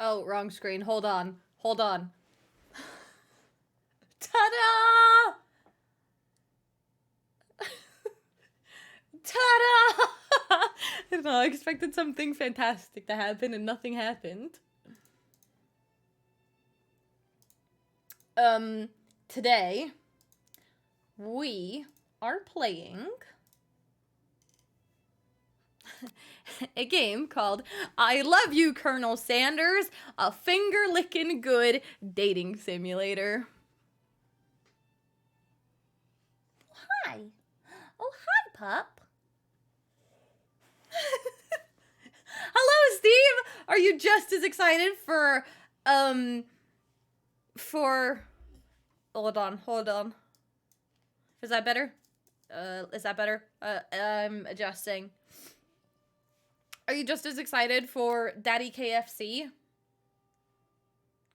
Oh, wrong screen. Hold on. Hold on. Ta-da! Ta-da! I don't know, I expected something fantastic to happen and nothing happened. Today, we are playing a game called I Love You, Colonel Sanders, a finger-licking good dating simulator. Hi. Oh, hi, pup. Hello, Steve! Are you just as excited for... Hold on. Is that better? Is that better? I'm adjusting. Are you just as excited for Daddy KFC?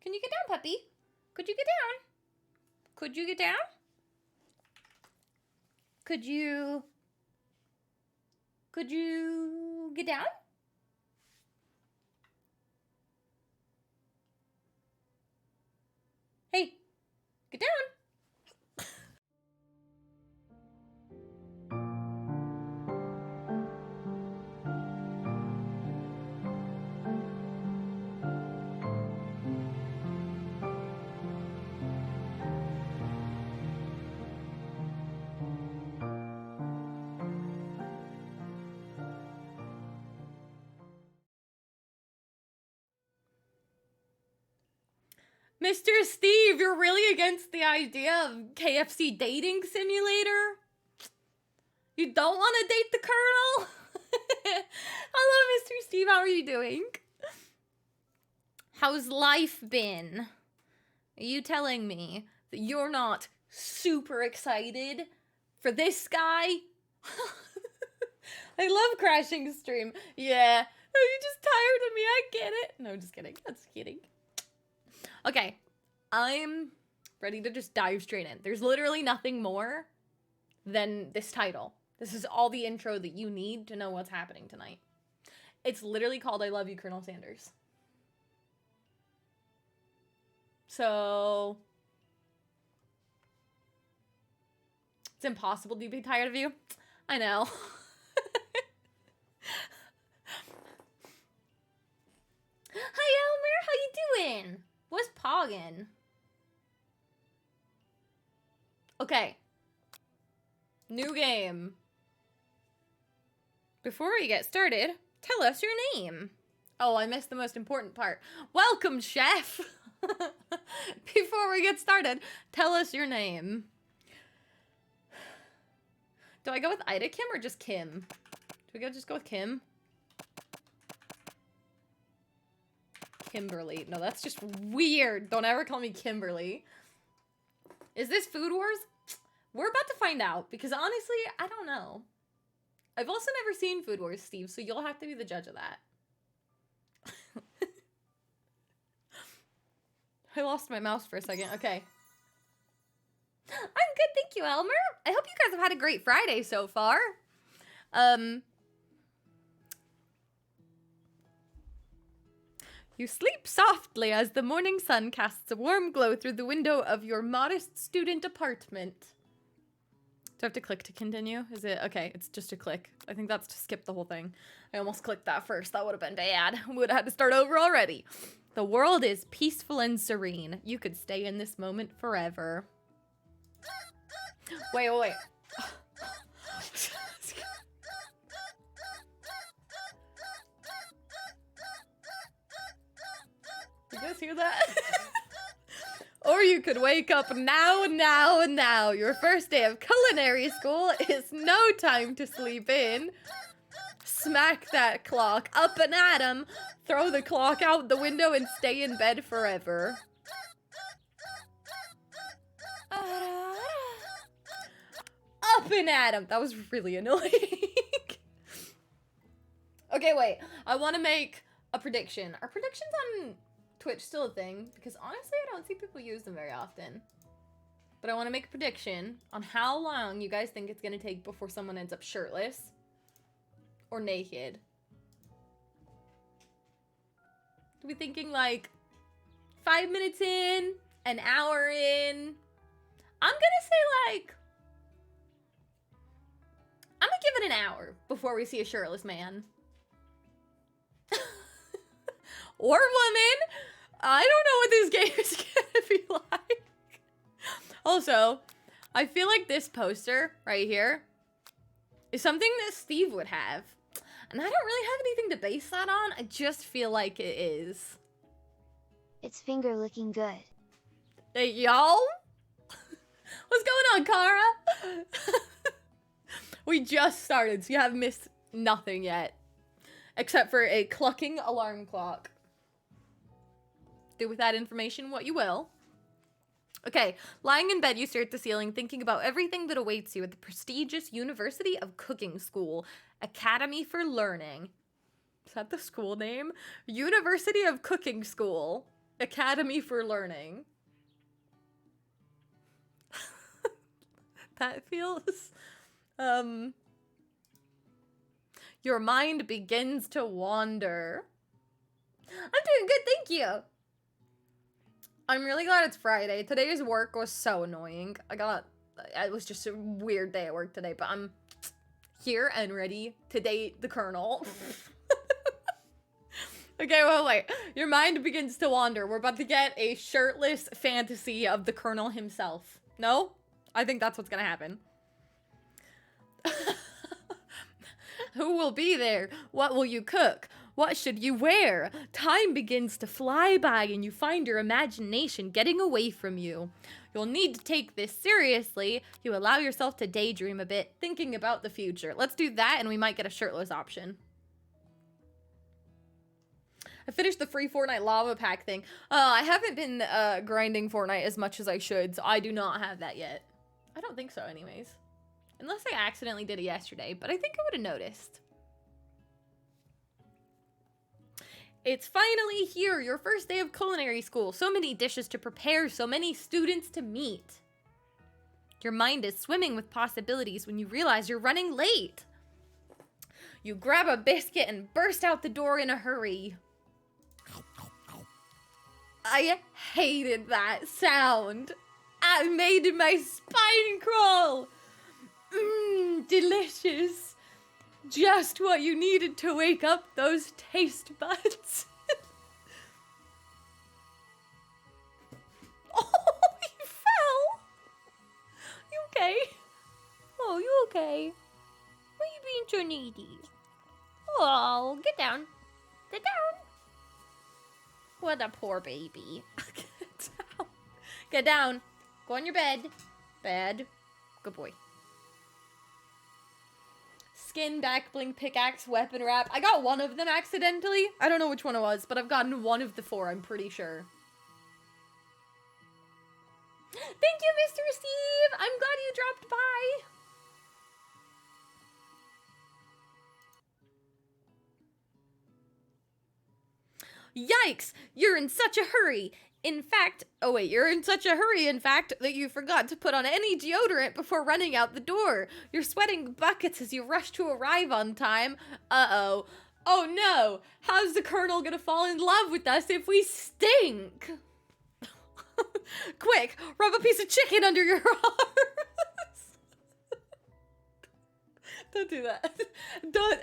Can you get down, puppy? Could you get down? Could you get down? Could you get down? Hey, get down. Mr. Steve, you're really against the idea of KFC dating simulator? You don't want to date the Colonel? Hello, Mr. Steve, how are you doing? How's life been? Are you telling me that you're not super excited for this guy? I love crashing stream. Yeah. Are you just tired of me? I get it. No, just kidding. That's kidding. Okay. I'm ready to just dive straight in. There's literally nothing more than this title. This is all the intro that you need to know what's happening tonight. It's literally called I Love You, Colonel Sanders. So... it's impossible to be tired of you. I know. Hi, Elmer. How you doing? What's poggin'? Okay. New game. Before we get started, tell us your name. Oh, I missed the most important part. Welcome, chef. Before we get started, tell us your name. Do I go with Ida Kim or just Kim? Do we just go with Kim? Kimberly. No, that's just weird. Don't ever call me Kimberly. Is this Food Wars? We're about to find out, because honestly, I don't know. I've also never seen Food Wars, Steve, so you'll have to be the judge of that. I lost my mouse for a second. Okay. I'm good, thank you, Elmer. I hope you guys have had a great Friday so far. You sleep softly as the morning sun casts a warm glow through the window of your modest student apartment. Do I have to click to continue? Is it? Okay, it's just a click. I think that's to skip the whole thing. I almost clicked that first. That would have been bad. We would have had to start over already. The world is peaceful and serene. You could stay in this moment forever. Wait. You guys hear that? Or you could wake up now. Your first day of culinary school is no time to sleep in. Smack that clock up and at 'em. Throw the clock out the window and stay in bed forever. Up and at 'em. That was really annoying. Okay, wait. I want to make a prediction. Are predictions on Twitch still a thing? Because honestly, I don't see people use them very often. But I want to make a prediction on how long you guys think it's going to take before someone ends up shirtless or naked. Are we thinking like 5 minutes in, an hour in? I'm gonna say like, I'm gonna give it an hour before we see a shirtless man. Or woman. I don't know what this game is gonna be like. Also, I feel like this poster right here is something that Steve would have. And I don't really have anything to base that on. I just feel like it is. It's finger looking good. Hey, yo? What's going on, Kara? We just started, so you have missed nothing yet. Except for a clucking alarm clock. Do with that information what you will. Okay, lying in bed, you stare at the ceiling, thinking about everything that awaits you at the prestigious University of Cooking School, Academy for Learning. Is that the school name? University of Cooking School, Academy for Learning. That feels, your mind begins to wander. I'm doing good, thank you. I'm really glad it's Friday. Today's work was so annoying. It was just a weird day at work today, but I'm here and ready to date the Colonel. Okay, well, wait. Your mind begins to wander. We're about to get a shirtless fantasy of the Colonel himself. No? I think that's what's gonna happen. Who will be there? What will you cook? What should you wear? Time begins to fly by and you find your imagination getting away from you. You'll need to take this seriously. You allow yourself to daydream a bit, thinking about the future. Let's do that and we might get a shirtless option. I finished the free Fortnite lava pack thing. I haven't been grinding Fortnite as much as I should, so I do not have that yet. I don't think so anyways. Unless I accidentally did it yesterday, but I think I would have noticed. It's finally here, your first day of culinary school. So many dishes to prepare, so many students to meet. Your mind is swimming with possibilities when you realize you're running late. You grab a biscuit and burst out the door in a hurry. I hated that sound. It made my spine crawl. Delicious. Just what you needed to wake up those taste buds. Oh, you fell. You okay? Oh, you okay? Why are you being so needy? Oh, get down. Get down. What a poor baby. Get down. Get down. Go on your bed. Bed. Good boy. Skin, back bling, pickaxe, weapon wrap. I got one of them accidentally. I don't know which one it was, but I've gotten one of the 4, I'm pretty sure. Thank you, Mr. Steve! I'm glad you dropped by. Yikes! You're in such a hurry. In fact, you're in such a hurry, in fact, that you forgot to put on any deodorant before running out the door. You're sweating buckets as you rush to arrive on time. Uh-oh. Oh no! How's the Colonel gonna fall in love with us if we stink? Quick, rub a piece of chicken under your arms. Don't do that.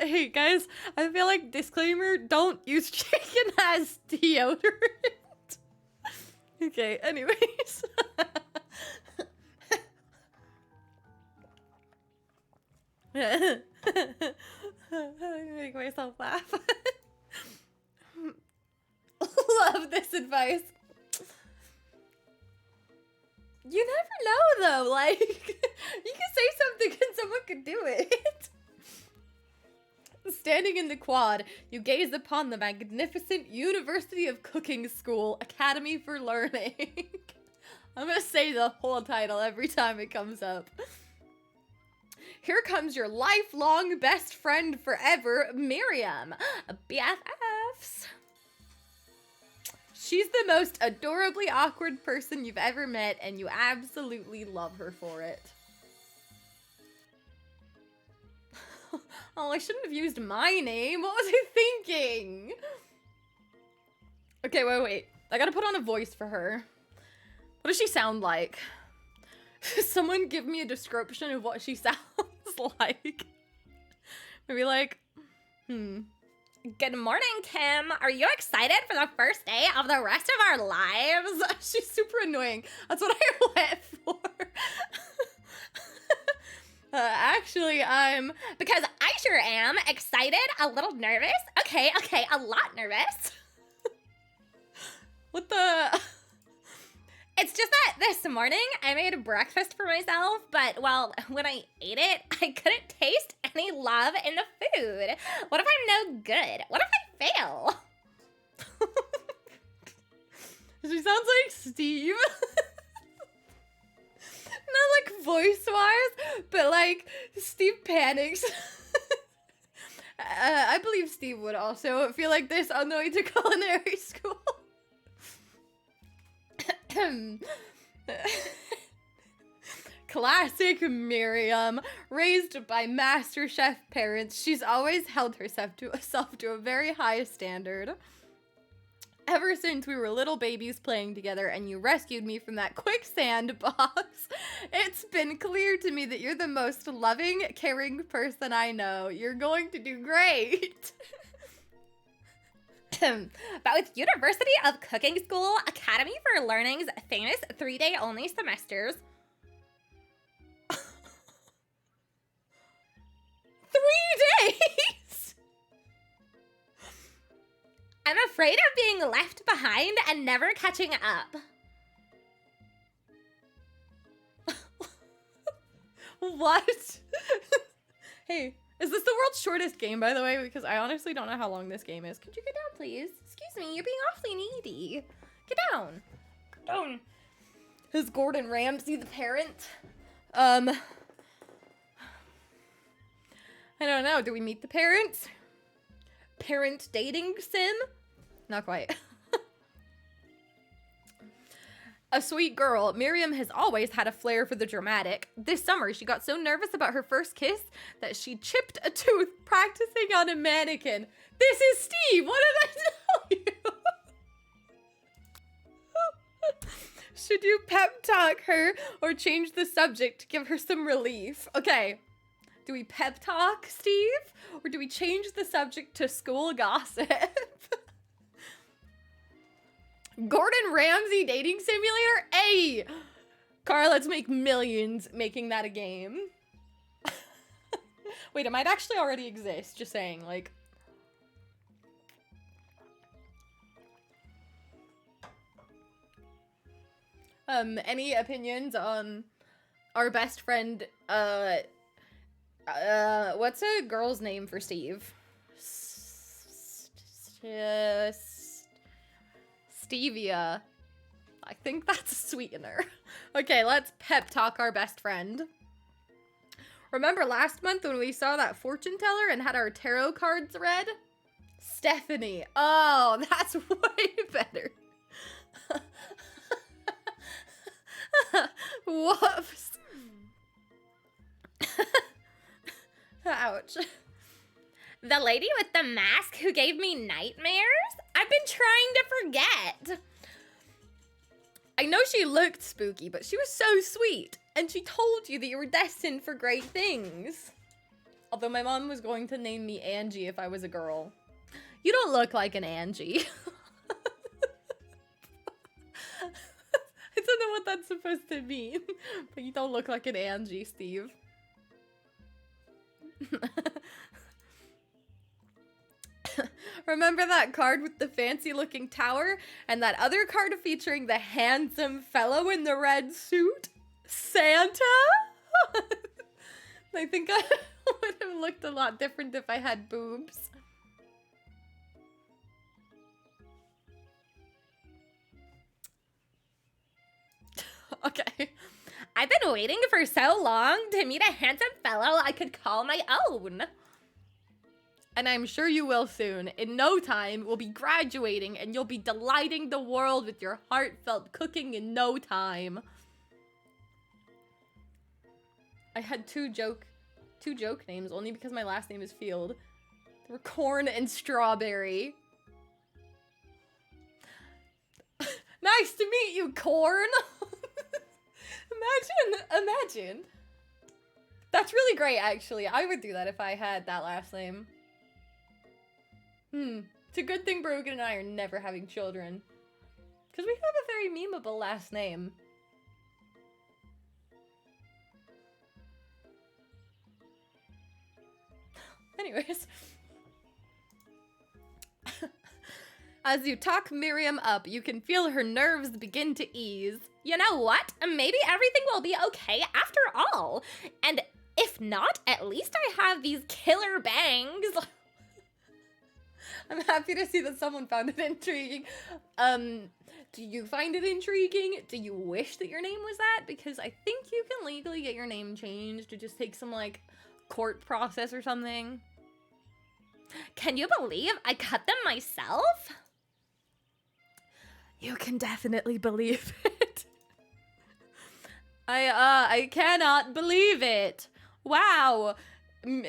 Hey guys, I feel like disclaimer, don't use chicken as deodorant. Okay, anyways. I make myself laugh. Love this advice. You never know though, like, you can say something and someone could do it. Standing in the quad, you gaze upon the magnificent University of Cooking School, Academy for Learning. I'm gonna say the whole title every time it comes up. Here comes your lifelong best friend forever, Miriam. BFFs. She's the most adorably awkward person you've ever met, and you absolutely love her for it. Oh, I shouldn't have used my name. What was I thinking? Okay, wait. I gotta put on a voice for her. What does she sound like? Someone give me a description of what she sounds like. Maybe like, Good morning, Kim. Are you excited for the first day of the rest of our lives? She's super annoying. That's what I went for. Actually, because I sure am excited, a little nervous. Okay, a lot nervous. What the? It's just that this morning I made breakfast for myself, but well, when I ate it, I couldn't taste any love in the food. What if I'm no good? What if I fail? She sounds like Steve. Not like voice-wise, but like Steve panics. I believe Steve would also feel like this on the way to culinary school. Classic Miriam. Raised by master chef parents, she's always held herself to a very high standard. Ever since we were little babies playing together and you rescued me from that quicksand box, it's been clear to me that you're the most loving, caring person I know. You're going to do great. But with University of Cooking School, Academy for Learning's famous 3-day only semesters, 3 days? I'm afraid of being left behind and never catching up. What? Hey, is this the world's shortest game, by the way? Because I honestly don't know how long this game is. Could you get down, please? Excuse me, you're being awfully needy. Get down. Get down. Is Gordon Ramsay the parent? I don't know. Do we meet the parents? Parent dating sim? Not quite. A sweet girl, Miriam has always had a flair for the dramatic. This summer, she got so nervous about her first kiss that she chipped a tooth practicing on a mannequin. This is Steve! What did I tell you? Should you pep talk her or change the subject to give her some relief? Okay, do we pep talk Steve or do we change the subject to school gossip? Gordon Ramsay dating simulator? Hey! Cara, let's make millions making that a game. Wait, it might actually already exist, just saying, like. Any opinions on our best friend, what's a girl's name for Steve? Stevia. I think that's a sweetener. Okay, let's pep talk our best friend. Remember last month when we saw that fortune teller and had our tarot cards read? Stephanie. Oh, that's way better. Whoops. Ouch. The lady with the mask who gave me nightmares? I've been trying to forget. I know she looked spooky, but she was so sweet. And she told you that you were destined for great things. Although my mom was going to name me Angie if I was a girl. You don't look like an Angie. I don't know what that's supposed to mean. But you don't look like an Angie, Steve. Remember that card with the fancy looking tower and that other card featuring the handsome fellow in the red suit? Santa? I think I would have looked a lot different if I had boobs. Okay. I've been waiting for so long to meet a handsome fellow I could call my own. And I'm sure you will soon. In no time, we'll be graduating and you'll be delighting the world with your heartfelt cooking in no time. I had two joke names only because my last name is Field. They were Corn and Strawberry. Nice to meet you, Corn. Imagine. That's really great, actually. I would do that if I had that last name. It's a good thing Brogan and I are never having children. Because we have a very memeable last name. Anyways. As you talk Miriam up, you can feel her nerves begin to ease. You know what? Maybe everything will be okay after all. And if not, at least I have these killer bangs. I'm happy to see that someone found it intriguing. Do you find it intriguing? Do you wish that your name was that? Because I think you can legally get your name changed. It just takes some, like, court process or something. Can you believe I cut them myself? You can definitely believe it. I cannot believe it. Wow.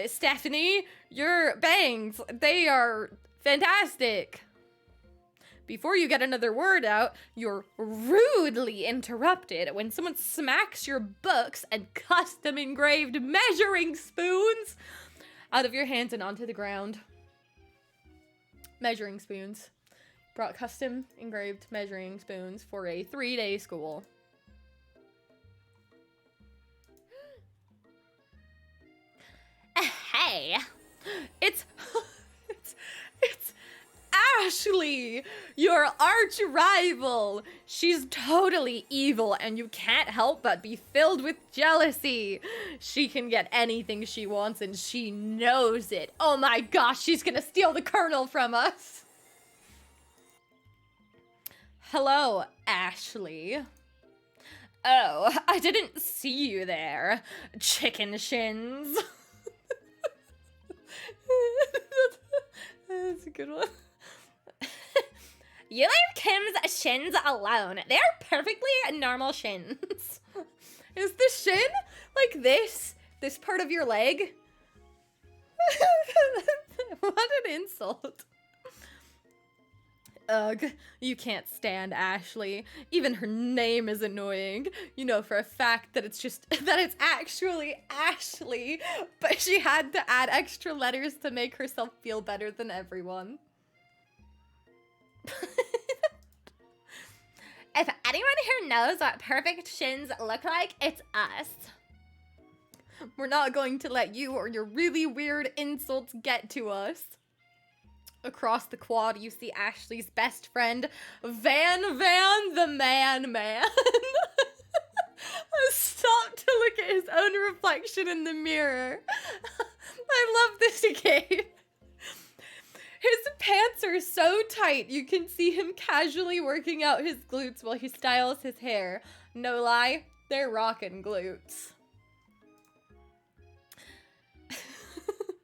Stephanie, your bangs, they are fantastic. Before you get another word out, you're rudely interrupted when someone smacks your books and custom engraved measuring spoons out of your hands and onto the ground. Measuring spoons. Brought custom engraved measuring spoons for a 3-day school. Hey, it's Ashley, your arch rival. She's totally evil and you can't help but be filled with jealousy. She can get anything she wants and she knows it. Oh my gosh, she's gonna steal the kernel from us. Hello, Ashley. Oh, I didn't see you there, chicken shins. That's a good one. You leave Kim's shins alone. They're perfectly normal shins. Is the shin like this? This part of your leg? What an insult. Ugh, you can't stand Ashley. Even her name is annoying. You know for a fact that it's actually Ashley, but she had to add extra letters to make herself feel better than everyone. If anyone here knows what perfect shins look like, it's us. We're not going to let you or your really weird insults get to us. Across the quad, you see Ashley's best friend, Van the Man. Stop to look at his own reflection in the mirror. I love this game. His pants are so tight, you can see him casually working out his glutes while he styles his hair. No lie, they're rockin' glutes.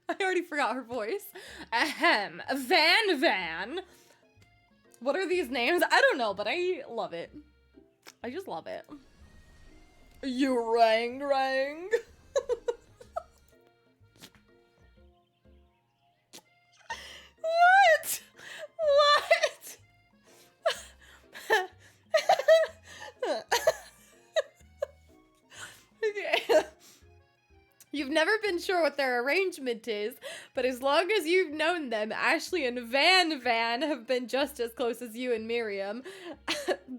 I already forgot her voice. Ahem. Van. What are these names? I don't know, but I love it. I just love it. You rang. What? Okay. You've never been sure what their arrangement is, but as long as you've known them, Ashley and Van have been just as close as you and Miriam,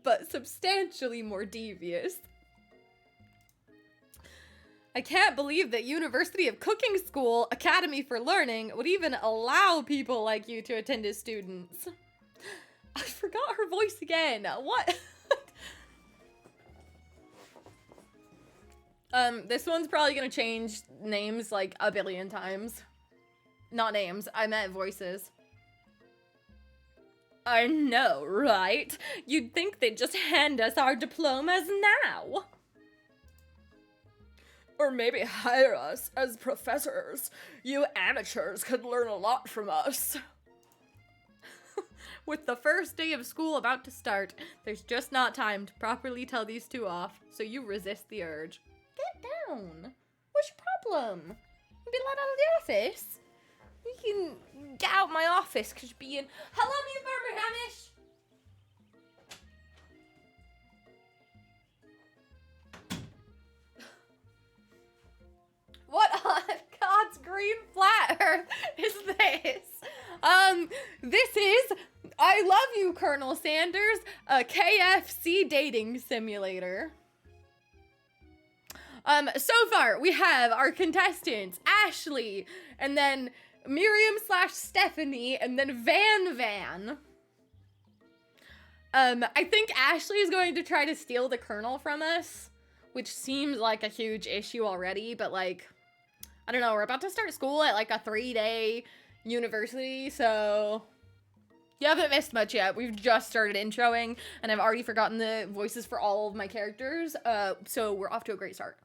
but substantially more devious. I can't believe that University of Cooking School Academy for Learning would even allow people like you to attend as students. I forgot her voice again. What? This one's probably gonna change names like a billion times. Not names, I meant voices. I know, right? You'd think they'd just hand us our diplomas now. Or maybe hire us as professors. You amateurs could learn a lot from us. With the first day of school about to start, there's just not time to properly tell these two off, so you resist the urge. Get down. What's your problem? You been let out of the office? You can get out my office because you're being... Hello, me Birminghamish! earth is this? This is I Love You, Colonel Sanders, a KFC dating simulator. So far we have our contestants, Ashley, and then Miriam / Stephanie, and then Van. I think Ashley is going to try to steal the Colonel from us, which seems like a huge issue already, but like, I don't know, we're about to start school at like a 3-day university, so you haven't missed much yet. We've just started introing, and I've already forgotten the voices for all of my characters, so we're off to a great start.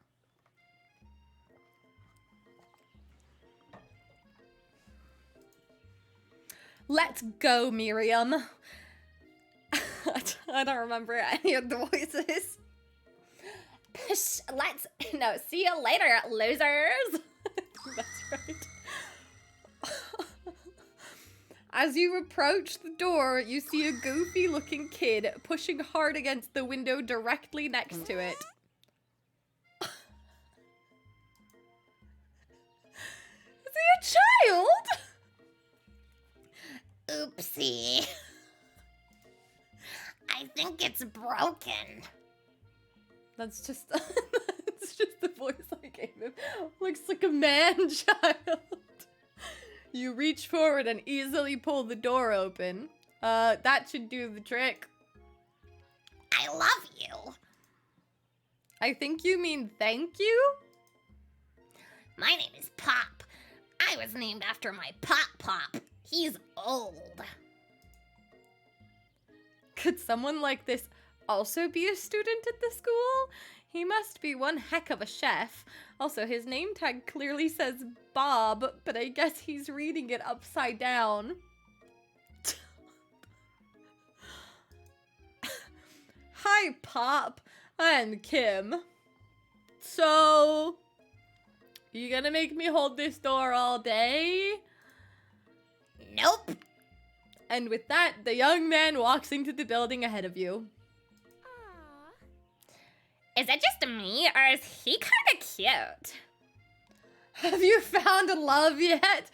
Let's go, Miriam. I don't remember any of the voices. See you later, losers. That's right. As you approach the door, you see a goofy-looking kid pushing hard against the window directly next to it. Is he a child? Oopsie. I think it's broken. That's just that's just the voice I gave him. Looks like a man-child. You reach forward and easily pull the door open. That should do the trick. I love you. I think you mean thank you? My name is Pop. I was named after my Pop. He's old. Could someone like this also be a student at the school? He must be one heck of a chef. Also, his name tag clearly says Bob, but I guess he's reading it upside down. Hi, Pop. I'm Kim. So, you gonna make me hold this door all day? Nope. And with that, the young man walks into the building ahead of you. Is it just me, or is he kind of cute? Have you found love yet?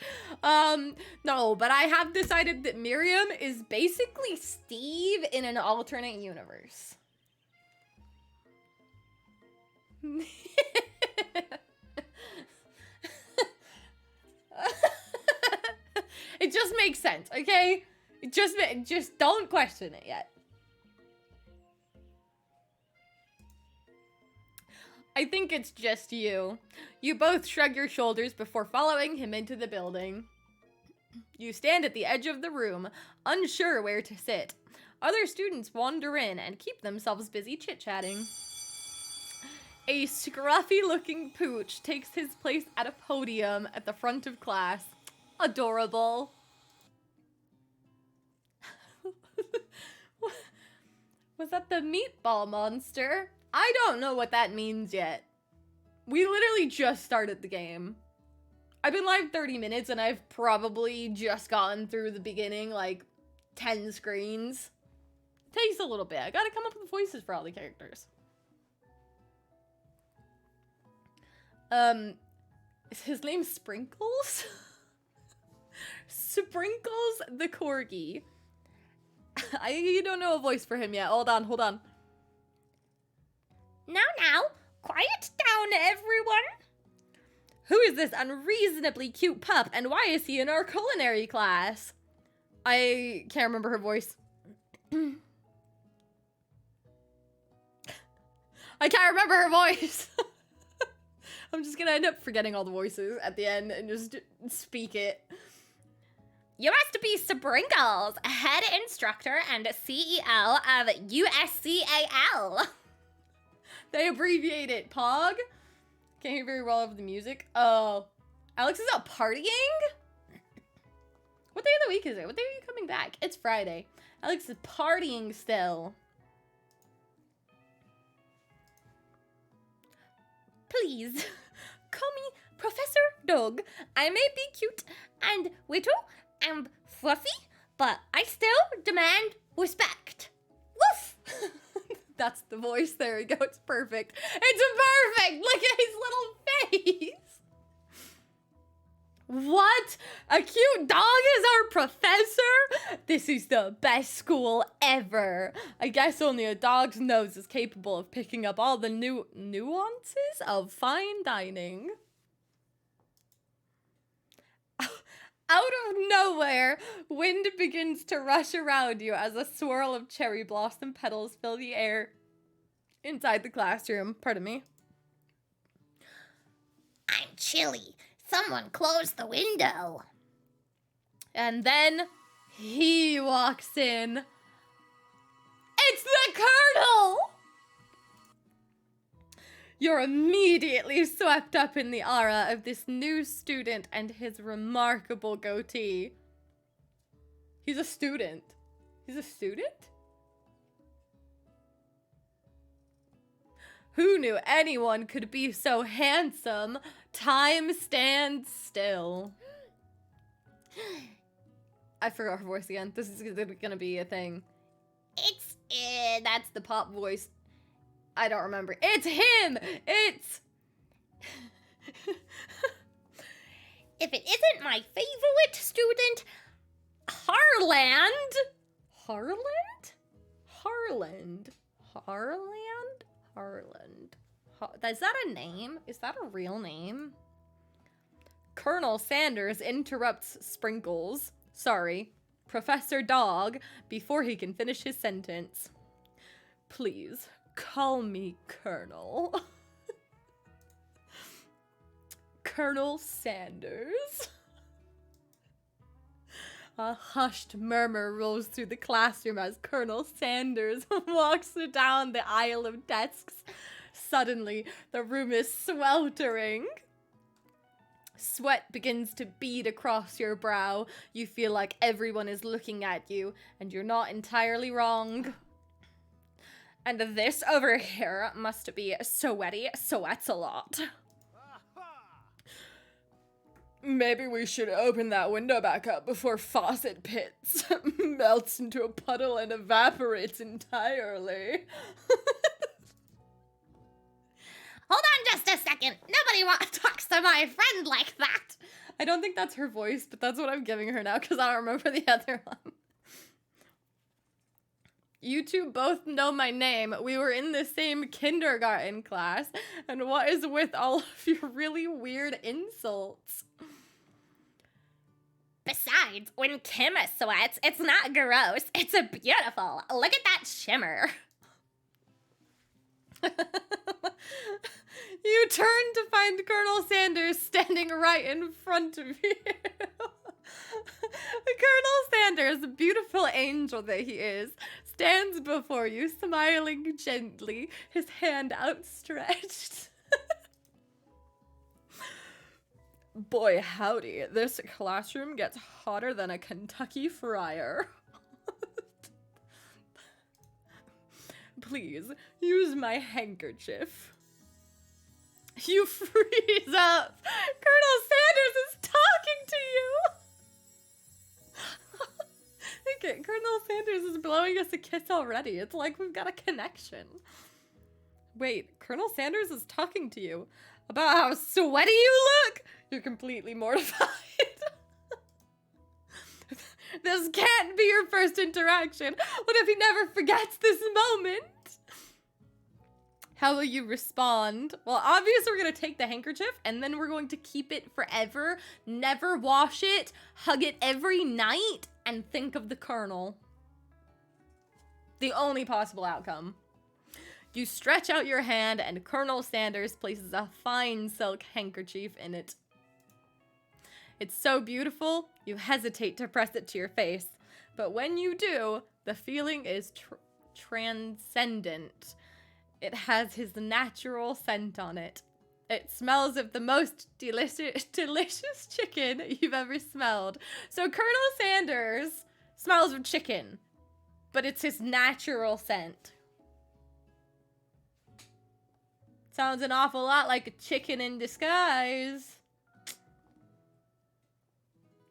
No, but I have decided that Miriam is basically Steve in an alternate universe. It just makes sense, okay? Just don't question it yet. I think it's just you. You both shrug your shoulders before following him into the building. You stand at the edge of the room, unsure where to sit. Other students wander in and keep themselves busy chit-chatting. A scruffy-looking pooch takes his place at a podium at the front of class. Adorable. Was that the meatball monster? I don't know what that means yet. We literally just started the game. I've been live 30 minutes and I've probably just gotten through the beginning, like 10 screens. Takes a little bit. I gotta come up with voices for all the characters. Is his name Sprinkles? Sprinkles the Corgi. I don't know a voice for him yet. Hold on. Now, quiet down, everyone. Who is this unreasonably cute pup, and why is he in our culinary class? I can't remember her voice. I can't remember her voice. I'm just gonna end up forgetting all the voices at the end and just speak it. You must be Sprinkles, head instructor and CEO of USCAL. They abbreviate it, POG. Can't hear very well over the music. Oh, Alex is out partying? What day of the week is it? What day are you coming back? It's Friday. Alex is partying still. Please, call me Professor Dog. I may be cute and little and fluffy, but I still demand respect. Woof! That's the voice. There we go. It's perfect. It's perfect. Look at his little face. What? A cute dog is our professor? This is the best school ever. I guess only a dog's nose is capable of picking up all the nuances of fine dining. Out of nowhere, wind begins to rush around you as a swirl of cherry blossom petals fill the air inside the classroom. Pardon me. I'm chilly. Someone close the window. And then he walks in. It's the Colonel! You're immediately swept up in the aura of this new student and his remarkable goatee. He's a student. He's a student? Who knew anyone could be so handsome? Time stands still. I forgot her voice again. This is gonna be a thing. That's the pop voice. I don't remember. It's him! It's... If it isn't my favorite student, Harland. Harland? Harland. Harland? Harland. Is that a name? Is that a real name? Colonel Sanders interrupts Sprinkles. Sorry, Professor Dog, before he can finish his sentence. Please, call me Colonel. Colonel Sanders. A hushed murmur rolls through the classroom as Colonel Sanders walks down the aisle of desks. Suddenly, the room is sweltering. Sweat begins to bead across your brow. You feel like everyone is looking at you, and you're not entirely wrong. And this over here must be sweaty, sweats a lot. Maybe we should open that window back up before Faucet Pits melts into a puddle and evaporates entirely. Hold on just a second. Nobody talks to my friend like that. I don't think that's her voice, but that's what I'm giving her now because I don't remember the other one. You two both know my name. We were in the same kindergarten class. And what is with all of your really weird insults? Besides, when Kim sweats, it's not gross. It's a beautiful. Look at that shimmer. You turn to find Colonel Sanders standing right in front of you. Colonel Sanders, beautiful angel that he is, stands before you, smiling gently, his hand outstretched. Boy, howdy, this classroom gets hotter than a Kentucky fryer. Please, use my handkerchief. You freeze up. Colonel Sanders is talking to you. Okay, Colonel Sanders is blowing us a kiss already. It's like we've got a connection. Wait, Colonel Sanders is talking to you about how sweaty you look? You're completely mortified. This can't be your first interaction. What if he never forgets this moment? How will you respond? Well, obviously we're going to take the handkerchief and then we're going to keep it forever, never wash it, hug it every night, and think of the Colonel. The only possible outcome. You stretch out your hand and Colonel Sanders places a fine silk handkerchief in it. It's so beautiful, you hesitate to press it to your face. But when you do, the feeling is transcendent. It has his natural scent on it. It smells of the most delicious chicken you've ever smelled. So Colonel Sanders smells of chicken, but it's his natural scent. Sounds an awful lot like a chicken in disguise.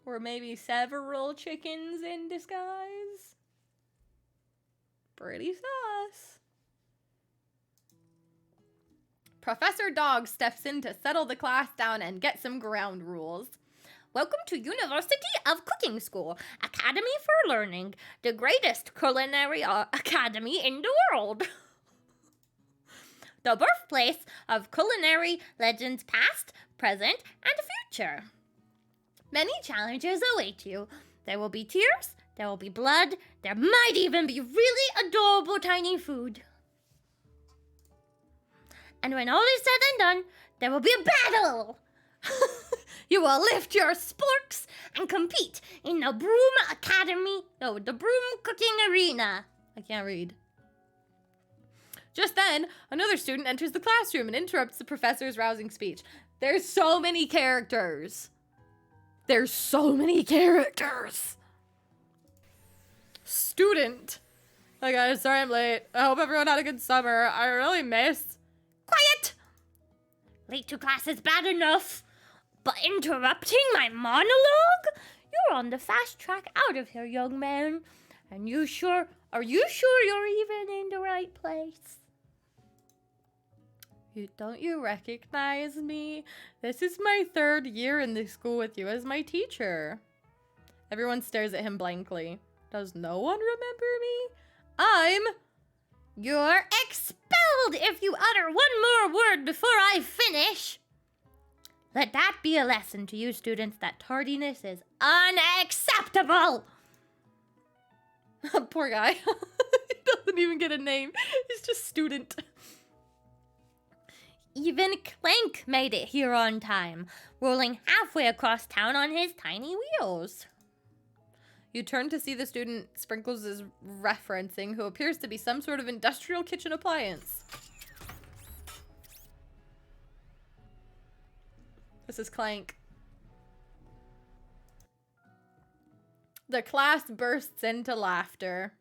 Or maybe several chickens in disguise. Pretty sus. Professor Dog steps in to settle the class down and get some ground rules. Welcome to University of Cooking School, Academy for Learning, the greatest culinary academy in the world. The birthplace of culinary legends past, present, and future. Many challenges await you. There will be tears, there will be blood, there might even be really adorable tiny food. And when all is said and done, there will be a battle! You will lift your sporks and compete in the the broom cooking arena. I can't read. Just then, another student enters the classroom and interrupts the professor's rousing speech. There's so many characters. There's so many characters. Student. Hi guys, sorry I'm late. I hope everyone had a good summer. I really missed. Quiet! Late to class is bad enough. But interrupting my monologue? You're on the fast track out of here, young man. Are you sure you're even in the right place? Don't you recognize me? This is my 3rd year in this school with you as my teacher. Everyone stares at him blankly. Does no one remember me? You're expelled if you utter one more word before I finish. Let that be a lesson to you students that tardiness is unacceptable. Poor guy. He doesn't even get a name. He's just student. Even Clank made it here on time, rolling halfway across town on his tiny wheels. You turn to see the student Sprinkles is referencing, who appears to be some sort of industrial kitchen appliance. This is Clank. The class bursts into laughter.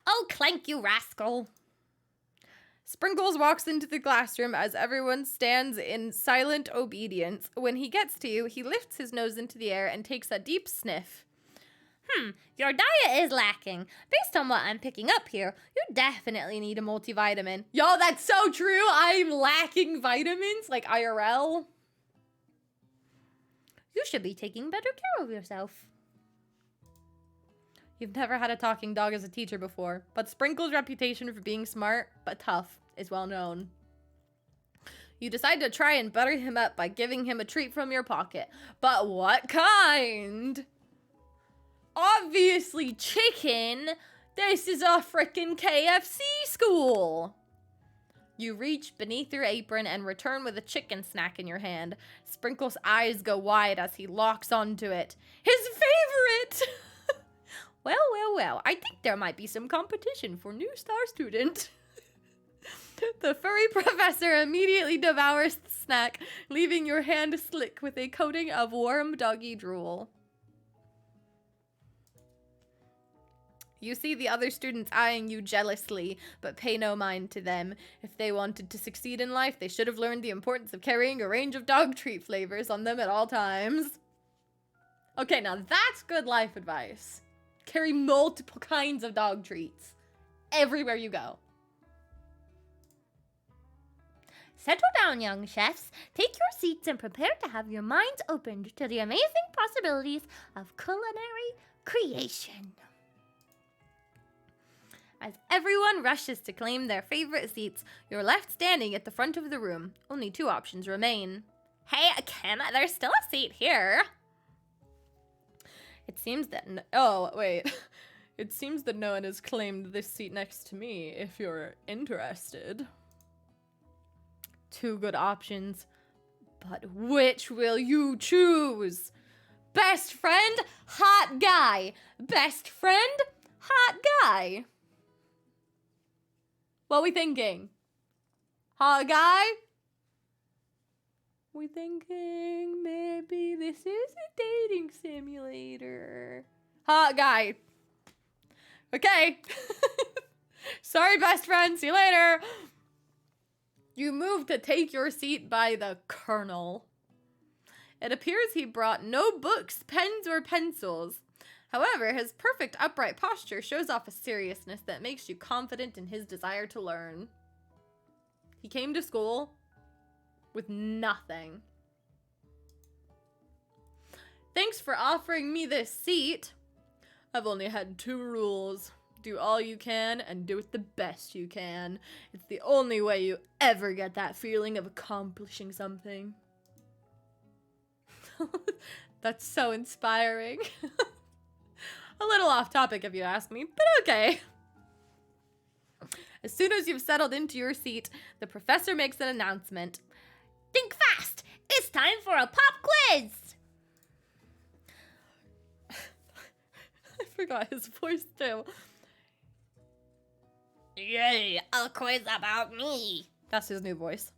Oh, Clank, you rascal. Sprinkles walks into the classroom as everyone stands in silent obedience. When he gets to you, he lifts his nose into the air and takes a deep sniff. Your diet is lacking. Based on what I'm picking up here, you definitely need a multivitamin. Yo, that's so true. I'm lacking vitamins, like IRL. You should be taking better care of yourself. You've never had a talking dog as a teacher before, but Sprinkles' reputation for being smart but tough is well known. You decide to try and butter him up by giving him a treat from your pocket. But what kind? Obviously chicken. This is a frickin' KFC school. You reach beneath your apron and return with a chicken snack in your hand. Sprinkles' eyes go wide as he locks onto it. His favorite! Well, I think there might be some competition for new star student. The furry professor immediately devours the snack, leaving your hand slick with a coating of warm doggy drool. You see the other students eyeing you jealously, but pay no mind to them. If they wanted to succeed in life, they should have learned the importance of carrying a range of dog treat flavors on them at all times. Okay, now that's good life advice. Carry multiple kinds of dog treats everywhere you go. Settle down, young chefs. Take your seats and prepare to have your minds opened to the amazing possibilities of culinary creation. As everyone rushes to claim their favorite seats, you're left standing at the front of the room. Only 2 options remain. Hey, Kim, there's still a seat here. It seems that It seems that no one has claimed this seat next to me, if you're interested. 2 good options. But which will you choose? Best friend, hot guy. Best friend, hot guy. What we thinking? Hot guy? We thinking maybe this is a dating simulator. Hot guy. Okay. Sorry, best friend. See you later. You move to take your seat by the colonel. It appears he brought no books, pens, or pencils. However, his perfect upright posture shows off a seriousness that makes you confident in his desire to learn. He came to school with nothing. Thanks for offering me this seat. I've only had 2 rules. Do all you can and do it the best you can. It's the only way you ever get that feeling of accomplishing something. That's so inspiring. A little off topic if you ask me, but okay. As soon as you've settled into your seat, the professor makes an announcement. Think fast! It's time for a pop quiz! I forgot his voice too. Yay, a quiz about me! That's his new voice.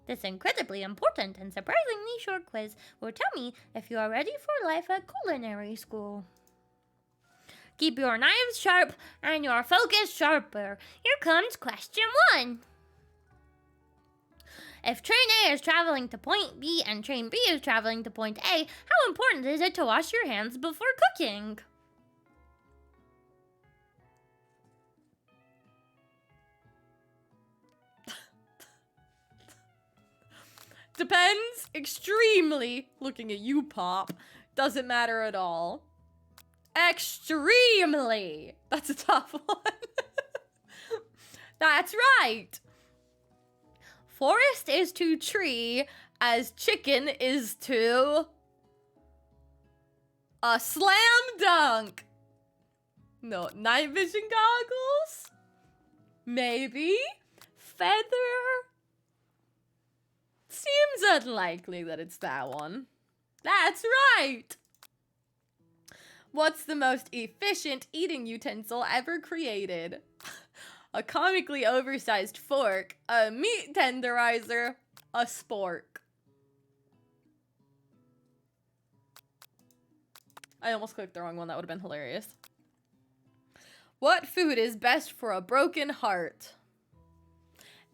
This incredibly important and surprisingly short quiz will tell me if you are ready for life at culinary school. Keep your knives sharp and your focus sharper. Here comes question 1. If train A is traveling to point B and train B is traveling to point A, how important is it to wash your hands before cooking? Depends extremely. Looking at you, Pop. Doesn't matter at all. Extremely. That's a tough one. That's right. Forest is to tree as chicken is to a slam dunk. No, night vision goggles? Maybe. Feather? Seems unlikely that it's that one. That's right! What's the most efficient eating utensil ever created? A comically oversized fork, a meat tenderizer, a spork. I almost clicked the wrong one. That would have been hilarious. What food is best for a broken heart?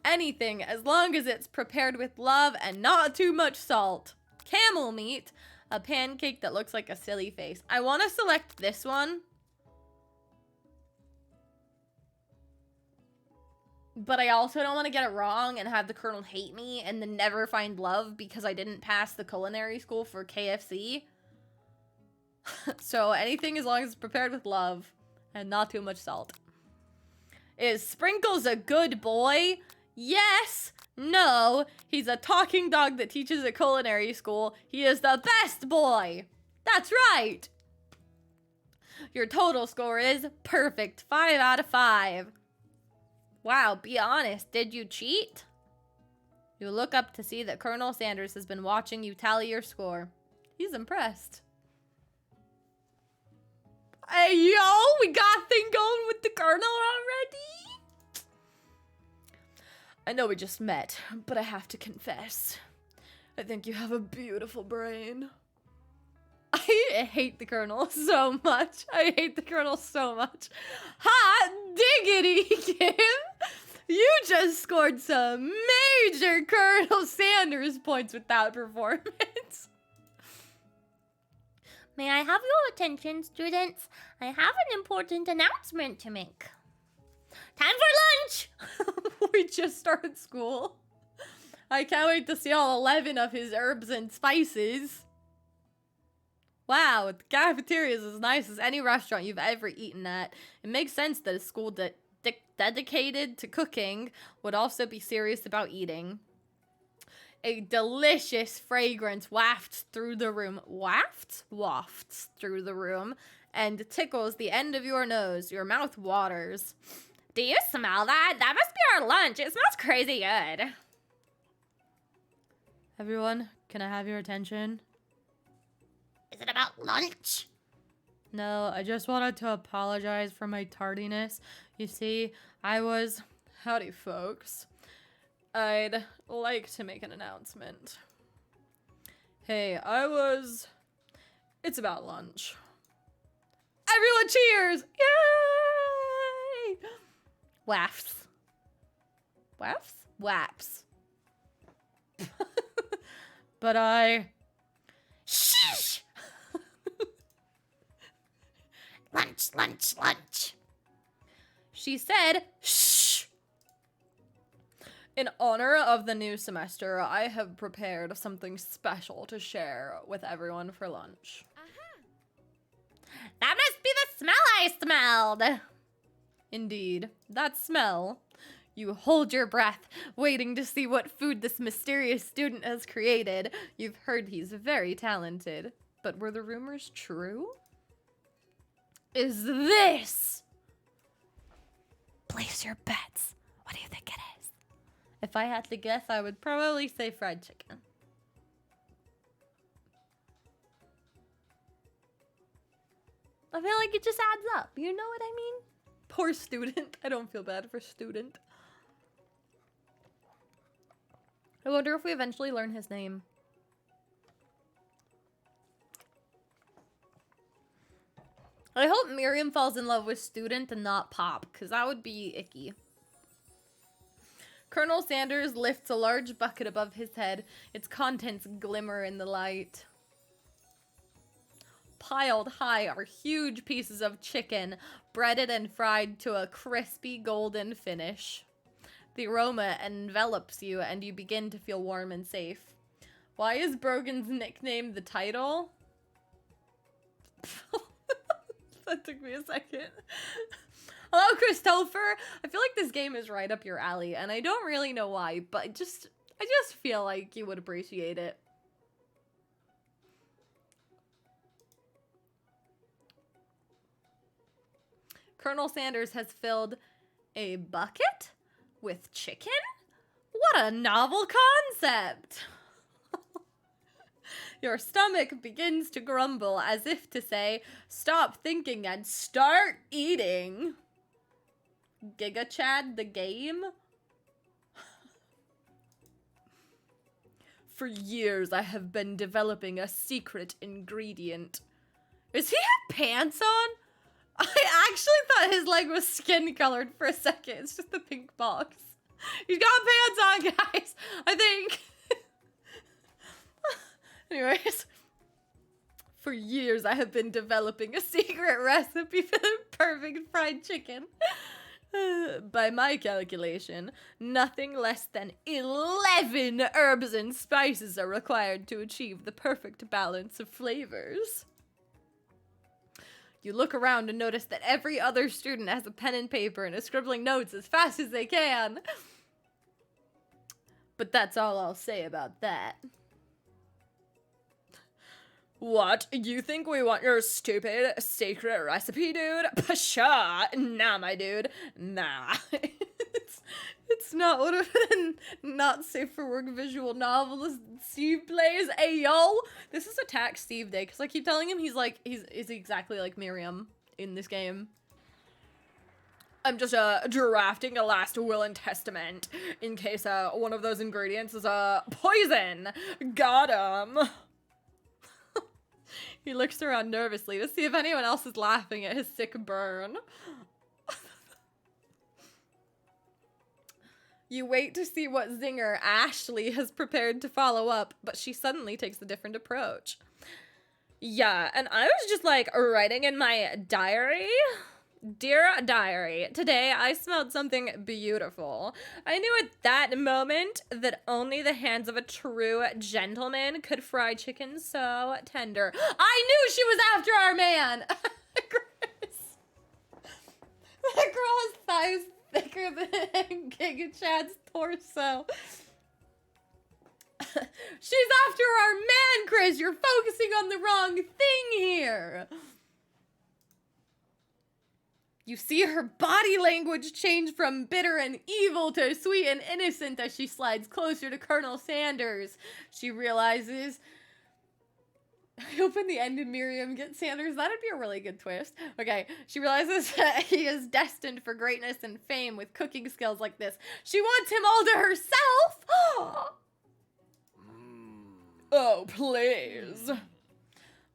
Anything, as long as it's prepared with love and not too much salt. Camel meat, a pancake that looks like a silly face. I want to select this one. But I also don't want to get it wrong and have the Colonel hate me and then never find love because I didn't pass the culinary school for KFC. So anything as long as it's prepared with love and not too much salt. Is Sprinkles a good boy? Yes, no, he's a talking dog that teaches at culinary school. He is the best boy. That's right. Your total score is perfect, 5 out of 5. Wow, be honest, did you cheat? You look up to see that Colonel Sanders has been watching you tally your score. He's impressed. Hey, yo, we got a thing going with the Colonel already? I know we just met, but I have to confess. I think you have a beautiful brain. I hate the Colonel so much. I hate the Colonel so much. Hot diggity, Kim! You just scored some major Colonel Sanders points with that performance. May I have your attention, students? I have an important announcement to make. Time for lunch! We just started school. I can't wait to see all 11 of his herbs and spices. Wow, the cafeteria is as nice as any restaurant you've ever eaten at. It makes sense that a school dedicated to cooking would also be serious about eating. A delicious fragrance wafts through the room. Wafts through the room and tickles the end of your nose. Your mouth waters. Do you smell that? That must be our lunch. It smells crazy good. Everyone, can I have your attention? Is it about lunch? No, I just wanted to apologize for my tardiness. You see, howdy folks. I'd like to make an announcement. Hey, it's about lunch. Everyone cheers! Yay! Wafts. Wafts? Waps. But Shh! Lunch. She said, shh! In honor of the new semester, I have prepared something special to share with everyone for lunch. That must be the smell I smelled. Indeed, that smell. You hold your breath, waiting to see what food this mysterious student has created. You've heard he's very talented. But were the rumors true? Is this? Place your bets. What do you think it is? If I had to guess, I would probably say fried chicken. I feel like it just adds up. You know what I mean? Poor student. I don't feel bad for student. I wonder if we eventually learn his name. I hope Miriam falls in love with student and not Pop, because that would be icky. Colonel Sanders lifts a large bucket above his head. Its contents glimmer in the light. Piled high are huge pieces of chicken, breaded and fried to a crispy golden finish. The aroma envelops you, and you begin to feel warm and safe. Why is Brogan's nickname the title? That took me a second. Hello, Christopher. I feel like this game is right up your alley, and I don't really know why, but I just feel like you would appreciate it. Colonel Sanders has filled a bucket with chicken? What a novel concept! Your stomach begins to grumble as if to say, stop thinking and start eating. Giga Chad the game? For years I have been developing a secret ingredient. Is he have pants on? I actually thought his leg was skin colored for a second. It's just the pink box. He's got pants on, guys. I think. Anyways. For years, I have been developing a secret recipe for the perfect fried chicken. By my calculation, nothing less than 11 herbs and spices are required to achieve the perfect balance of flavors. You look around and notice that every other student has a pen and paper and is scribbling notes as fast as they can. But that's all I'll say about that. What? You think we want your stupid secret recipe, dude? Pshaw! Nah, my dude. Nah. It's not one of the not safe for work visual novels Steve plays. Hey, yo! This is Attack Steve Day, because I keep telling him he's exactly like Miriam in this game. I'm just drafting a last will and testament in case one of those ingredients is poison. Got him. He looks around nervously to see if anyone else is laughing at his sick burn. You wait to see what zinger Ashley has prepared to follow up, but she suddenly takes a different approach. Yeah, and I was just like writing in my diary. Dear diary, today I smelled something beautiful. I knew at that moment that only the hands of a true gentleman could fry chicken so tender. I knew she was after our man! Chris. That girl has thighs thicker than Giga Chad's torso. She's after our man, Chris! You're focusing on the wrong thing here! You see her body language change from bitter and evil to sweet and innocent as she slides closer to Colonel Sanders. She realizes... I hope in the end of Miriam gets Sanders. That'd be a really good twist. Okay, she realizes that he is destined for greatness and fame with cooking skills like this. She wants him all to herself! Oh, please.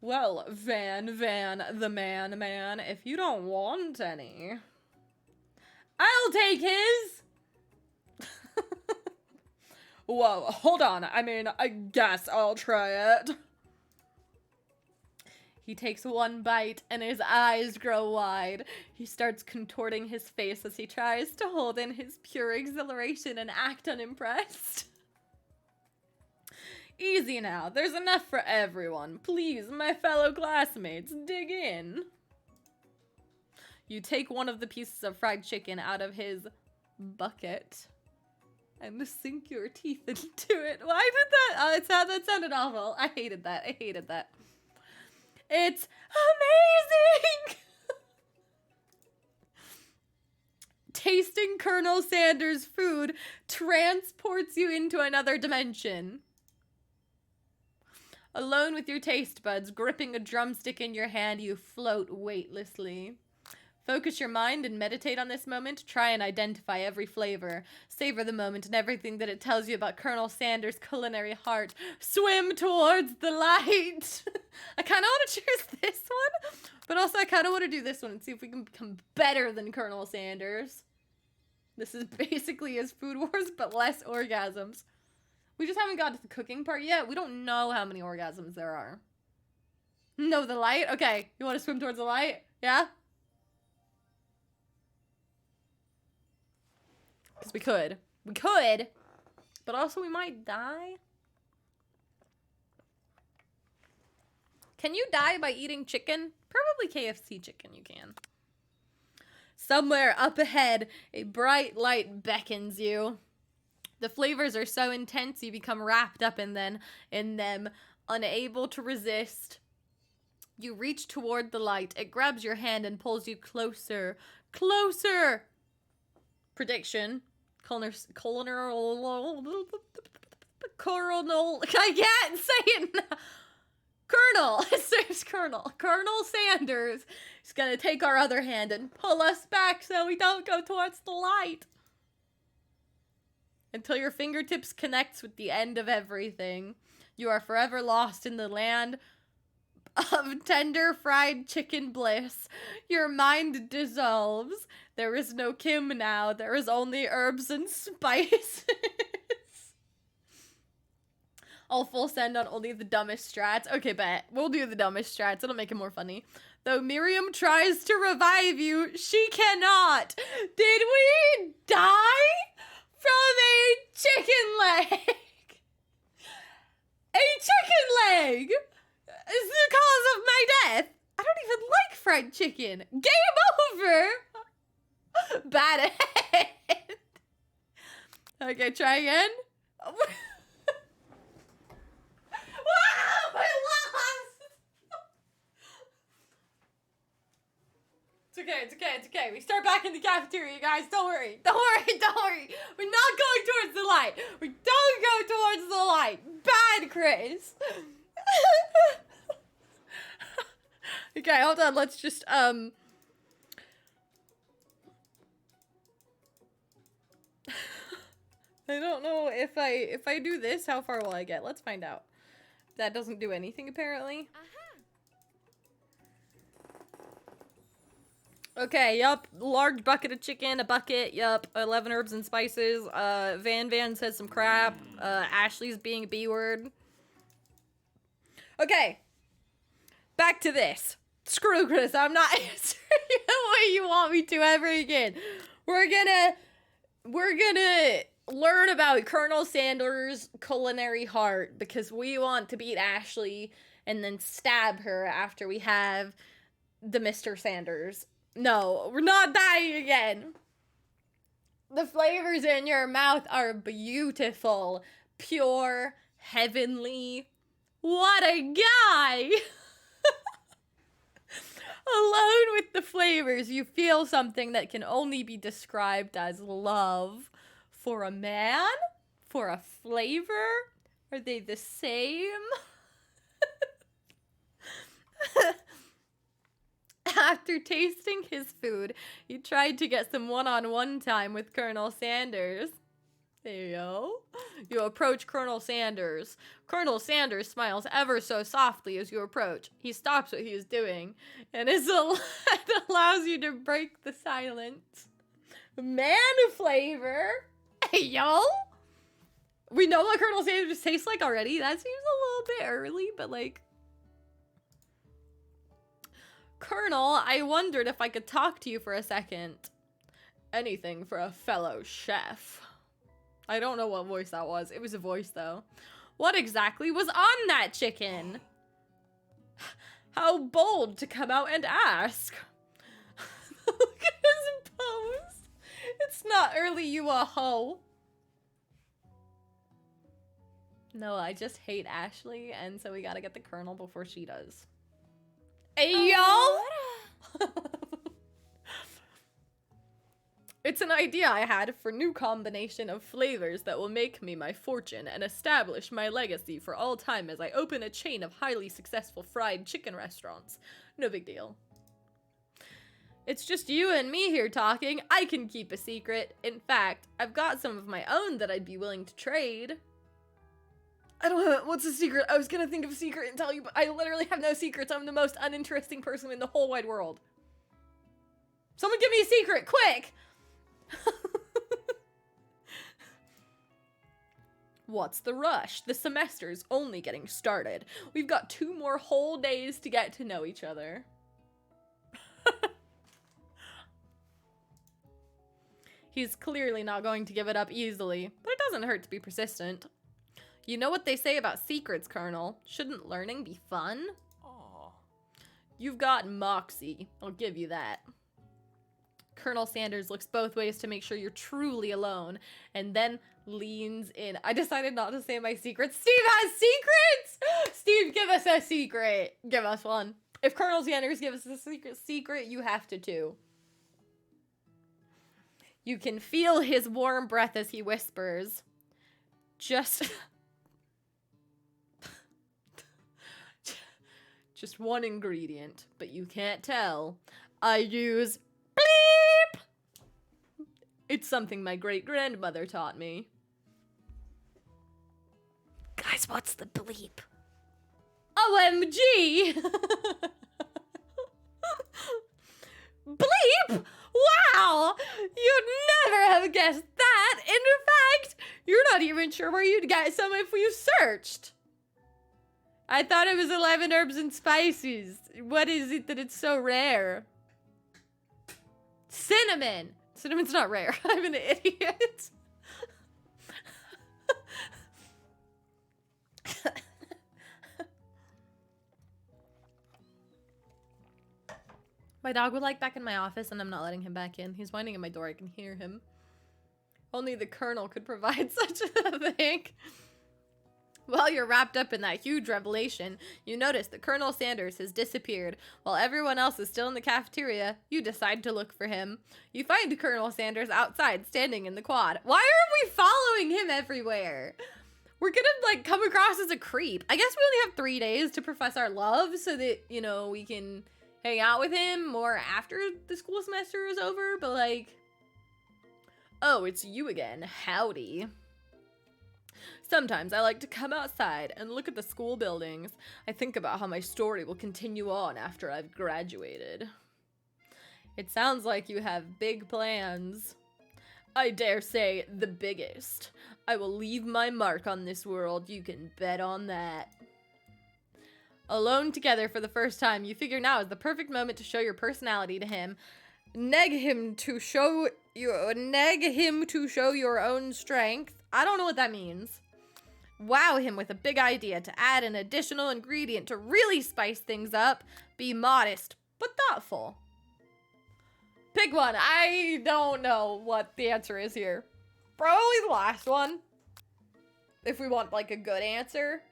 Well, Van, the man, if you don't want any, I'll take his. Whoa, hold on. I mean, I guess I'll try it. He takes one bite and his eyes grow wide. He starts contorting his face as he tries to hold in his pure exhilaration and act unimpressed. Easy now. There's enough for everyone. Please, my fellow classmates, dig in. You take one of the pieces of fried chicken out of his bucket and sink your teeth into it. Why did that? Oh, that sounded awful. I hated that. I hated that. It's amazing! Tasting Colonel Sanders' food transports you into another dimension. Alone with your taste buds, gripping a drumstick in your hand, you float weightlessly. Focus your mind and meditate on this moment. Try and identify every flavor. Savor the moment and everything that it tells you about Colonel Sanders' culinary heart. Swim towards the light. I kind of want to choose this one, but also I kind of want to do this one and see if we can become better than Colonel Sanders. This is basically his Food Wars, but less orgasms. We just haven't got to the cooking part yet. We don't know how many orgasms there are. No, the light? Okay, you want to swim towards the light? Yeah? Because we could. We could. But also we might die. Can you die by eating chicken? Probably KFC chicken you can. Somewhere up ahead, a bright light beckons you. The flavors are so intense you become wrapped up in them, unable to resist. You reach toward the light. It grabs your hand and pulls you closer. Closer! Prediction. Coronal. I can't say it now. Colonel. It says Colonel. Colonel Sanders is gonna take our other hand and pull us back so we don't go towards the light. Until your fingertips connects with the end of everything. You are forever lost in the land of tender fried chicken bliss. Your mind dissolves. There is no Kim now. There is only herbs and spices. I'll full send on only the dumbest strats. Okay, bet. We'll do the dumbest strats. It'll make it more funny. Though Miriam tries to revive you, she cannot. Did we die from a chicken leg? A chicken leg is the cause of my death. I don't even like fried chicken. Game over. Bad head. Okay, try again. Wow, I lost. It's okay. We start back in the cafeteria, you guys. Don't worry. We're not going towards the light. We don't go towards the light. Bad, Chris. Okay, hold on. Let's just, I don't know if I do this, how far will I get? Let's find out. That doesn't do anything, apparently. Okay, yup. Large bucket of chicken, a bucket, yup. 11 herbs and spices. Van says some crap. Ashley's being a B-word. Okay. Back to this. Screw Chris, I'm not answering the way you want me to ever again. We're gonna learn about Colonel Sanders' culinary heart because we want to beat Ashley and then stab her after we have the Mr. Sanders. No, we're not dying again. The flavors in your mouth are beautiful, pure, heavenly. What a guy! Alone with the flavors, you feel something that can only be described as love. For a man? For a flavor? Are they the same? After tasting his food, you tried to get some one-on-one time with Colonel Sanders. There you go. You approach Colonel Sanders. Colonel Sanders smiles ever so softly as you approach. He stops what he is doing, and it allows you to break the silence. Man flavor? Hey, yo! We know what Colonel Sanders tastes like already. That seems a little bit early, but like... Colonel, I wondered if I could talk to you for a second. Anything for a fellow chef. I don't know what voice that was. It was a voice, though. What exactly was on that chicken? How bold to come out and ask. Look at his pose. It's not early, you a hoe. No, I just hate Ashley, and so we gotta get the Colonel before she does. Hey, y'all! It's an idea I had for new combination of flavors that will make me my fortune and establish my legacy for all time as I open a chain of highly successful fried chicken restaurants. No big deal. It's just you and me here talking. I can keep a secret. In fact, I've got some of my own that I'd be willing to trade. I don't know. What's a secret? I was gonna think of a secret and tell you, but I literally have no secrets. I'm the most uninteresting person in the whole wide world. Someone give me a secret, quick! What's the rush? The semester's only getting started. We've got 2 more whole days to get to know each other. He's clearly not going to give it up easily, but it doesn't hurt to be persistent. You know what they say about secrets, Colonel? Shouldn't learning be fun? Aww. You've got moxie, I'll give you that. Colonel Sanders looks both ways to make sure you're truly alone, and then leans in. I decided not to say my secrets. Steve has secrets! Steve, give us a secret. Give us one. If Colonel Sanders gives us a secret, you have to too. You can feel his warm breath as he whispers. Just one ingredient, but you can't tell. I use bleep! It's something my great-grandmother taught me. Guys, what's the bleep? OMG! Bleep? Wow! You'd never have guessed that! In fact, you're not even sure where you'd get some if you searched. I thought it was 11 herbs and spices. What is it that it's so rare? Cinnamon! Cinnamon's not rare. I'm an idiot. My dog would like back in my office, and I'm not letting him back in. He's whining at my door. I can hear him. Only the Colonel could provide such a thing. While you're wrapped up in that huge revelation, you notice that Colonel Sanders has disappeared. While everyone else is still in the cafeteria, you decide to look for him. You find Colonel Sanders outside, standing in the quad. Why are we following him everywhere? We're gonna, like, come across as a creep. I guess we only have 3 days to profess our love so that, you know, we can hang out with him more after the school semester is over, but, like... Oh, it's you again. Howdy. Sometimes I like to come outside and look at the school buildings. I think about how my story will continue on after I've graduated. It sounds like you have big plans. I dare say the biggest. I will leave my mark on this world, you can bet on that. Alone together for the first time, you figure now is the perfect moment to show your personality to him. Neg him to show your own strength. I don't know what that means. Wow him with a big idea to add an additional ingredient to really spice things up. Be modest, but thoughtful. Pick one. I don't know what the answer is here. Probably the last one. If we want, like, a good answer.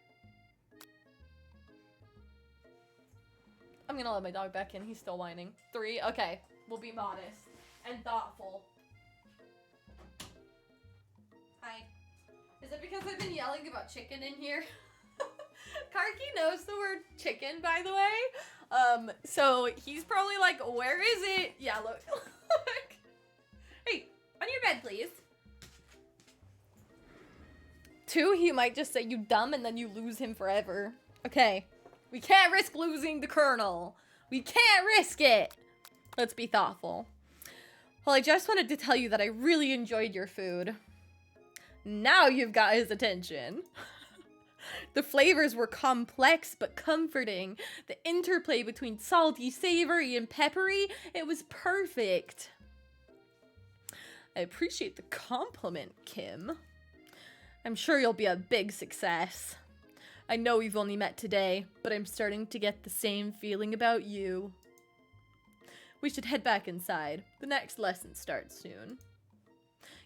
I'm gonna let my dog back in. He's still whining. 3. Okay. We'll be modest and thoughtful. Hi. Is it because I've been yelling about chicken in here? Karki knows the word chicken, by the way. So he's probably like, where is it? Yeah, look. Hey, on your bed, please. 2, he might just say you dumb and then you lose him forever. Okay. We can't risk losing the Colonel. We can't risk it. Let's be thoughtful. Well, I just wanted to tell you that I really enjoyed your food. Now you've got his attention. The flavors were complex but comforting. The interplay between salty, savory, and peppery, it was perfect. I appreciate the compliment, Kim. I'm sure you'll be a big success. I know we've only met today, but I'm starting to get the same feeling about you. We should head back inside. The next lesson starts soon.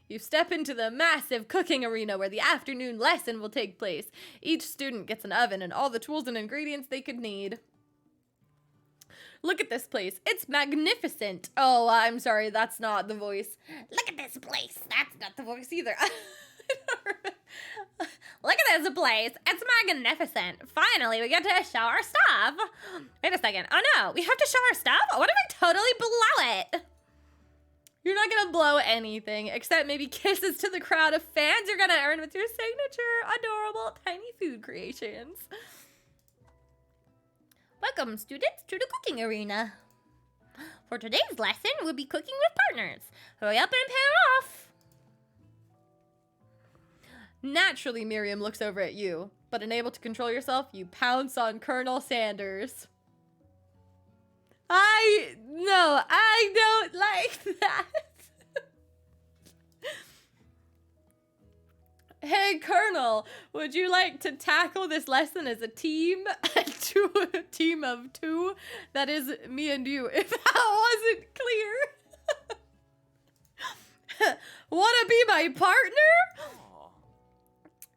You step into the massive cooking arena where the afternoon lesson will take place. Each student gets an oven and all the tools and ingredients they could need. Look at this place. It's magnificent. Oh, I'm sorry. That's not the voice. Look at this place. That's not the voice either. Look at this place. It's magnificent. Finally, we get to show our stuff. Wait a second. Oh no, we have to show our stuff? What if we totally blow it? You're not gonna blow anything, except maybe kisses to the crowd of fans you're gonna earn with your signature adorable tiny food creations. Welcome, students, to the cooking arena. For today's lesson, we'll be cooking with partners. Hurry up and pair off. Naturally, Miriam looks over at you, but unable to control yourself, you pounce on Colonel Sanders. I don't like that. Hey, Colonel, would you like to tackle this lesson as a team? A team of two? That is me and you, if that wasn't clear. Wanna be my partner?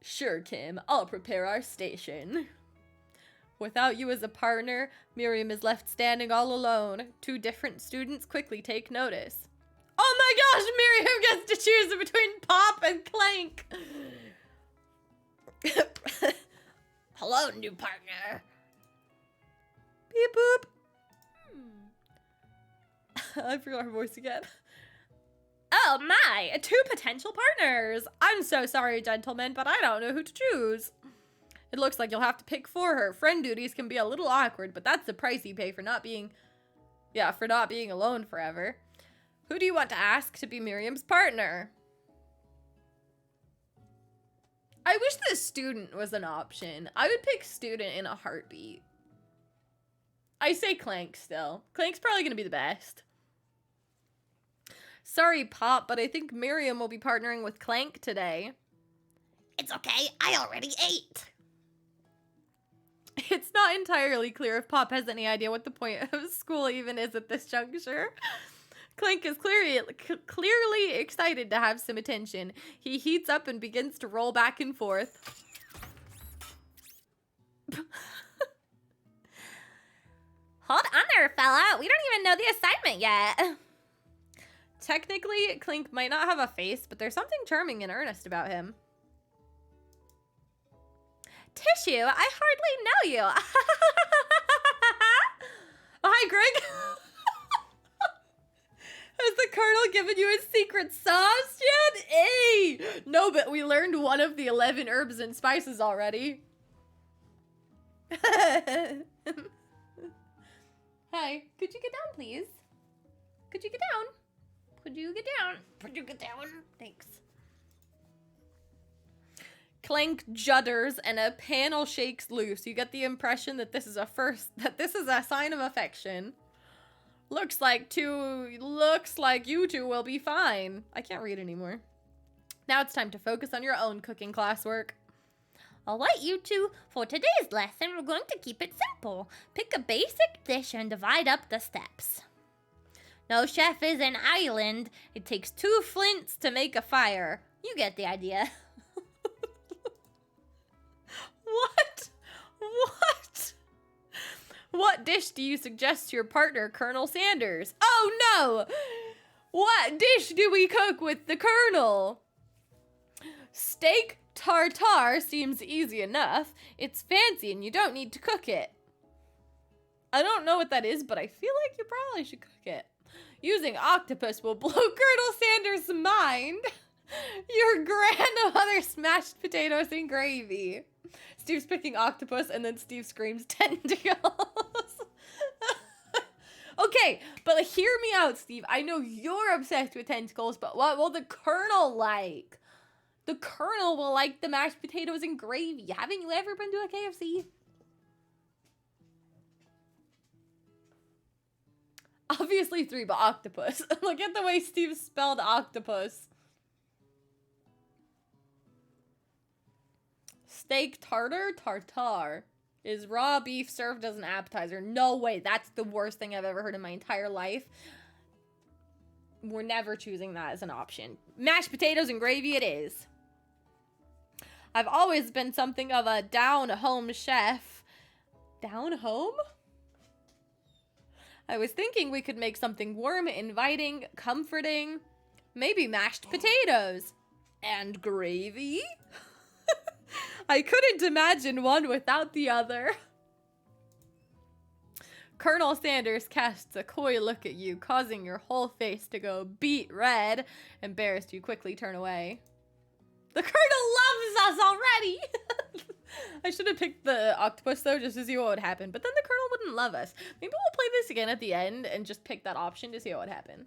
Sure, Kim, I'll prepare our station. Without you as a partner, Miriam is left standing all alone. Two different students quickly take notice. Oh my gosh, Miriam gets to choose between Pop and Clank. Hello, new partner. Beep boop. I forgot her voice again. Oh my, two potential partners. I'm so sorry, gentlemen, but I don't know who to choose. It looks like you'll have to pick for her. Friend duties can be a little awkward, but that's the price you pay for not being alone forever. Who do you want to ask to be Miriam's partner? I wish the student was an option. I would pick student in a heartbeat. I say Clank still. Clank's probably gonna be the best. Sorry, Pop, but I think Miriam will be partnering with Clank today. It's okay, I already ate. It's not entirely clear if Pop has any idea what the point of school even is at this juncture. Clank is clearly excited to have some attention. He heats up and begins to roll back and forth. Hold on there, fella. We don't even know the assignment yet. Technically, Clink might not have a face, but there's something charming and earnest about him. Tissue, I hardly know you. Oh, hi, Greg. Has the Colonel given you a secret sauce yet? Hey! No, but we learned one of the 11 herbs and spices already. Hi. Could you get down, please? Could you get down? Could you get down? Could you get down? Thanks. Clank judders and a panel shakes loose. You get the impression that this is a sign of affection. Looks like you two will be fine. I can't read anymore. Now it's time to focus on your own cooking classwork. All right, you two. For today's lesson, we're going to keep it simple. Pick a basic dish and divide up the steps. No chef is an island. It takes 2 flints to make a fire. You get the idea. What? What? What dish do you suggest to your partner, Colonel Sanders? Oh no! What dish do we cook with the Colonel? Steak tartare seems easy enough. It's fancy and you don't need to cook it. I don't know what that is, but I feel like you probably should cook it. Using octopus will blow Colonel Sanders' mind. Your grandmother smashed potatoes and gravy. Steve's picking octopus and then Steve screams tentacles. Okay, but hear me out, Steve. I know you're obsessed with tentacles, but what will the Colonel like? The Colonel will like the mashed potatoes and gravy. Haven't you ever been to a KFC? Obviously 3, but octopus. Look at the way Steve spelled octopus. Steak tartare is raw beef served as an appetizer. No way. That's the worst thing I've ever heard in my entire life. We're never choosing that as an option. Mashed potatoes and gravy it is. I've always been something of a down-home chef. Down-home? I was thinking we could make something warm, inviting, comforting. Maybe mashed potatoes. And gravy? I couldn't imagine one without the other. Colonel Sanders casts a coy look at you, causing your whole face to go beet red. Embarrassed, you quickly turn away. The Colonel loves us already! I should have picked the octopus, though, just to see what would happen. But then the Colonel wouldn't love us. Maybe we'll play this again at the end and just pick that option to see what would happen.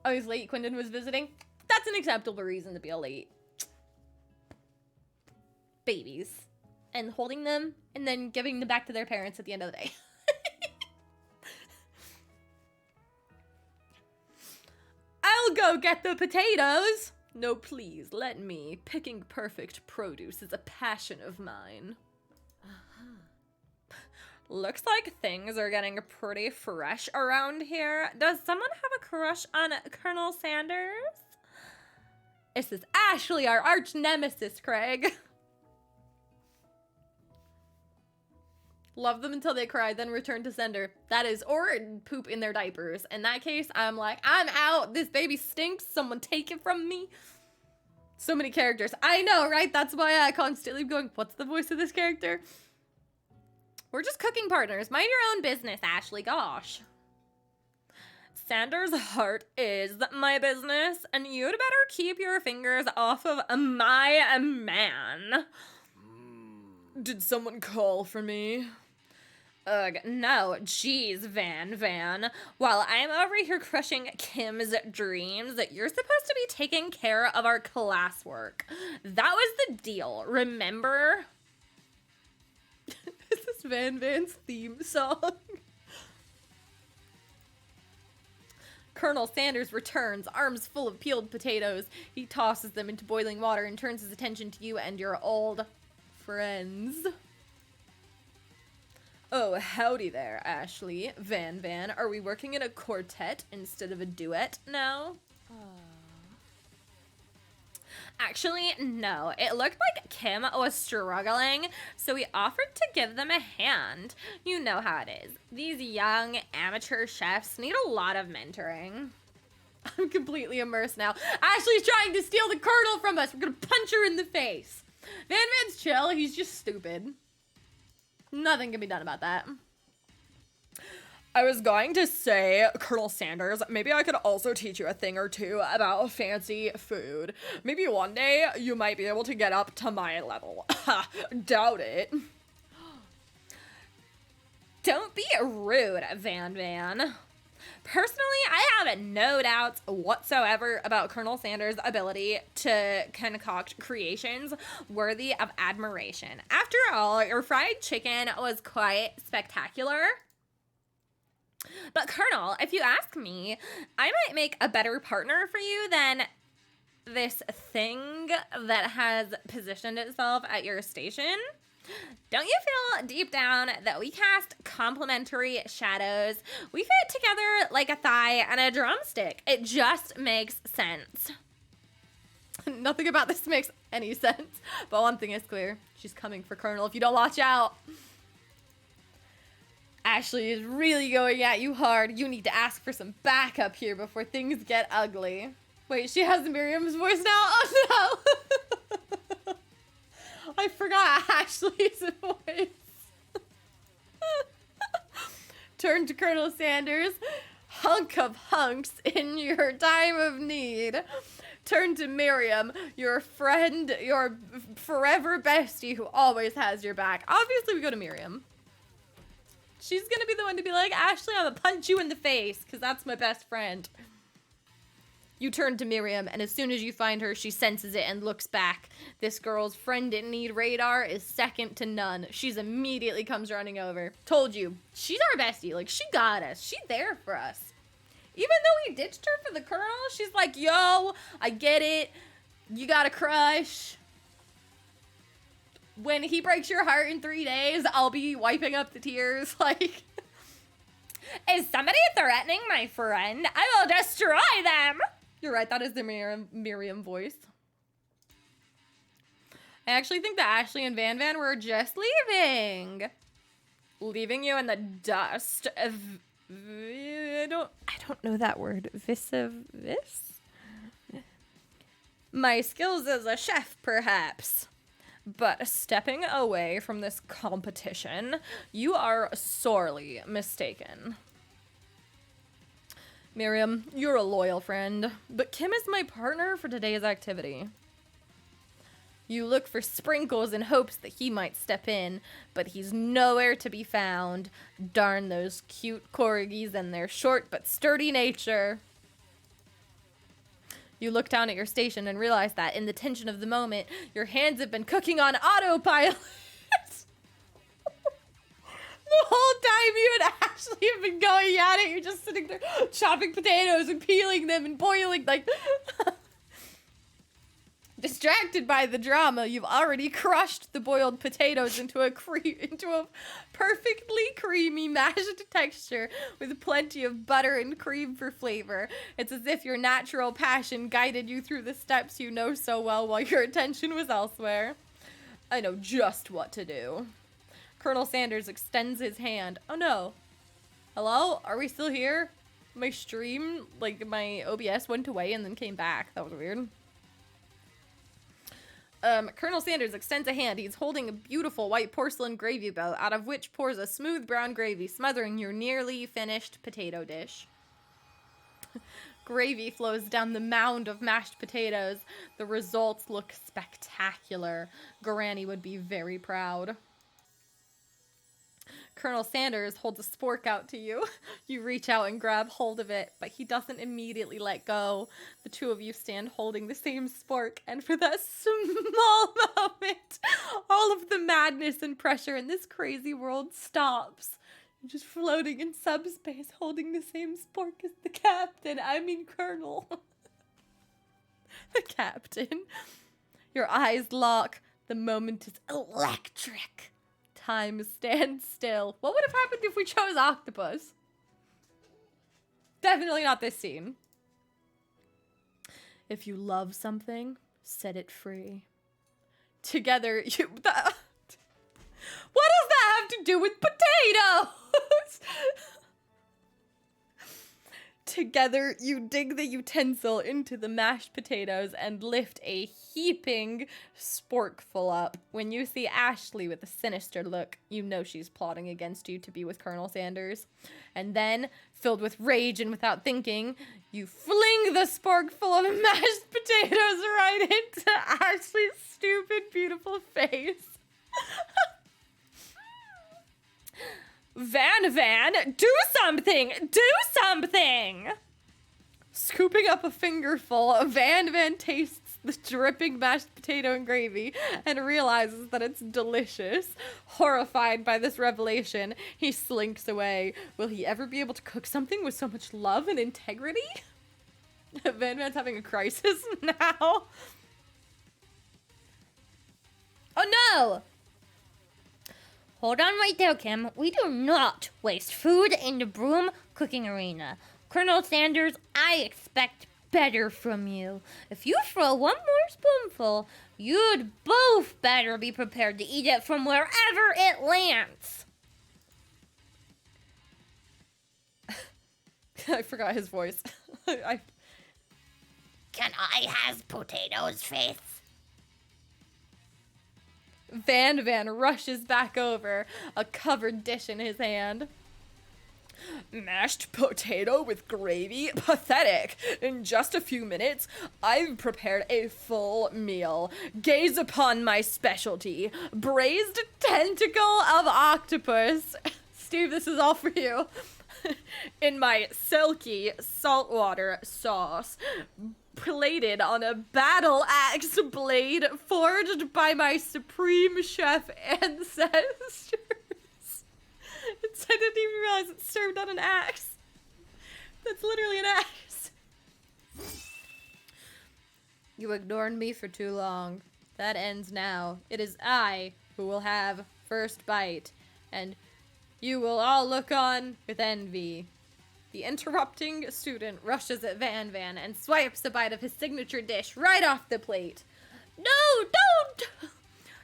Oh, he's late. Quindon was visiting. That's an acceptable reason to be late. Babies. And holding them, and then giving them back to their parents at the end of the day. I'll go get the potatoes! No, please, let me. Picking perfect produce is a passion of mine. Looks like things are getting pretty fresh around here. Does someone have a crush on Colonel Sanders? This is Ashley, our arch nemesis, Craig. Love them until they cry, then return to sender. That is, or poop in their diapers. In that case, I'm like, I'm out. This baby stinks. Someone take it from me. So many characters. I know, right? That's why I constantly going, what's the voice of this character? We're just cooking partners. Mind your own business, Ashley. Gosh. Sanders' heart is my business, and you'd better keep your fingers off of my man. Did someone call for me? Ugh, no, jeez, Van. While I'm over here crushing Kim's dreams, you're supposed to be taking care of our classwork. That was the deal, remember? This is Van's theme song. Colonel Sanders returns, arms full of peeled potatoes. He tosses them into boiling water and turns his attention to you and your old friends. Oh, howdy there, Ashley. Van, are we working in a quartet instead of a duet now? Actually, no. It looked like Kim was struggling, so we offered to give them a hand. You know how it is. These young amateur chefs need a lot of mentoring. I'm completely immersed now. Ashley's trying to steal the Colonel from us. We're gonna punch her in the face. Van's chill. He's just stupid. Nothing can be done about that. I was going to say, Colonel Sanders, maybe I could also teach you a thing or two about fancy food. Maybe one day you might be able to get up to my level. Doubt it. Don't be rude, Van. Personally, I have no doubts whatsoever about Colonel Sanders' ability to concoct creations worthy of admiration. After all, your fried chicken was quite spectacular. But Colonel, if you ask me, I might make a better partner for you than this thing that has positioned itself at your station. Don't you feel deep down that we cast complementary shadows? We fit together like a thigh and a drumstick. It just makes sense. Nothing about this makes any sense. But one thing is clear. She's coming for Colonel if you don't watch out. Ashley is really going at you hard. You need to ask for some backup here before things get ugly. Wait, she has Miriam's voice now? Oh no! I forgot Ashley's voice. Turn to Colonel Sanders. Hunk of hunks in your time of need. Turn to Miriam, your friend, your forever bestie who always has your back. Obviously, we go to Miriam. She's gonna be the one to be like, Ashley, I'm gonna punch you in the face, because that's my best friend. You turn to Miriam, and as soon as you find her, she senses it and looks back. This girl's friend in need radar is second to none. She's immediately comes running over. Told you, she's our bestie. Like, she got us. She's there for us. Even though we ditched her for the colonel, she's like, yo, I get it. You got a crush. When he breaks your heart in 3 days, I'll be wiping up the tears. Like, Is somebody threatening my friend? I will destroy them! you're right, that is the Miriam voice. I actually think that Ashley and Van Van were just leaving. Leaving you in the dust. I don't know that word. Vis? My skills as a chef, perhaps. But stepping away from this competition, you are sorely mistaken. Miriam, you're a loyal friend, but Kim is my partner for today's activity. You look for Sprinkles in hopes that he might step in, but he's nowhere to be found. Darn those cute corgis and their short but sturdy nature. You look down at your station and realize that, in the tension of the moment, your hands have been cooking on autopilot. The whole time you and Ashley have been going at it, you're just sitting there chopping potatoes and peeling them and boiling, like... Distracted by the drama, you've already crushed the boiled potatoes into a perfectly creamy mashed texture with plenty of butter and cream for flavor. It's as if your natural passion guided you through the steps you know so well while your attention was elsewhere. I know just what to do. Colonel Sanders extends his hand. Oh no. Hello? Are we still here? My stream, like my OBS went away and then came back. That was weird. Colonel Sanders extends a hand. He's holding a beautiful white porcelain gravy bowl, out of which pours a smooth brown gravy, smothering your nearly finished potato dish. Gravy flows down the mound of mashed potatoes. The results look spectacular. Granny would be very proud. Colonel Sanders holds a spork out to you. You reach out and grab hold of it, but he doesn't immediately let go. The two of you stand holding the same spork, and for that small moment, all of the madness and pressure in this crazy world stops. You're just floating in subspace, holding the same spork as the captain. I mean, Colonel. The captain. Your eyes lock. The moment is electric. Time stands still. What would have happened if we chose octopus? Definitely not this scene. If you love something, set it free. Together, you... What does that have to do with potatoes? Together, you dig the utensil into the mashed potatoes and lift a heaping sporkful up. When you see Ashley with a sinister look, you know she's plotting against you to be with Colonel Sanders. And then, filled with rage and without thinking, you fling the sporkful of mashed potatoes right into Ashley's stupid, beautiful face. Van, do something! Do something! Scooping up a fingerful, Van tastes the dripping mashed potato and gravy and realizes that it's delicious. Horrified by this revelation, he slinks away. Will he ever be able to cook something with so much love and integrity? Van's having a crisis now. Oh no! Hold on right there, Kim. We do not waste food in the broom cooking arena. Colonel Sanders, I expect better from you. If you throw one more spoonful, you'd both better be prepared to eat it from wherever it lands. I forgot his voice. Can I have potatoes, Faith? Van rushes back over, a covered dish in his hand. Mashed potato with gravy? Pathetic. In just a few minutes, I've prepared a full meal. Gaze upon my specialty, braised tentacle of octopus. Steve, this is all for you. in my silky saltwater sauce, plated on a battle axe blade forged by my supreme chef ancestors. I didn't even realize it served on an axe. That's literally an axe. You ignored me for too long. That ends now. It is I who will have first bite, and you will all look on with envy. The interrupting student rushes at Van Van and swipes a bite of his signature dish right off the plate. No, don't!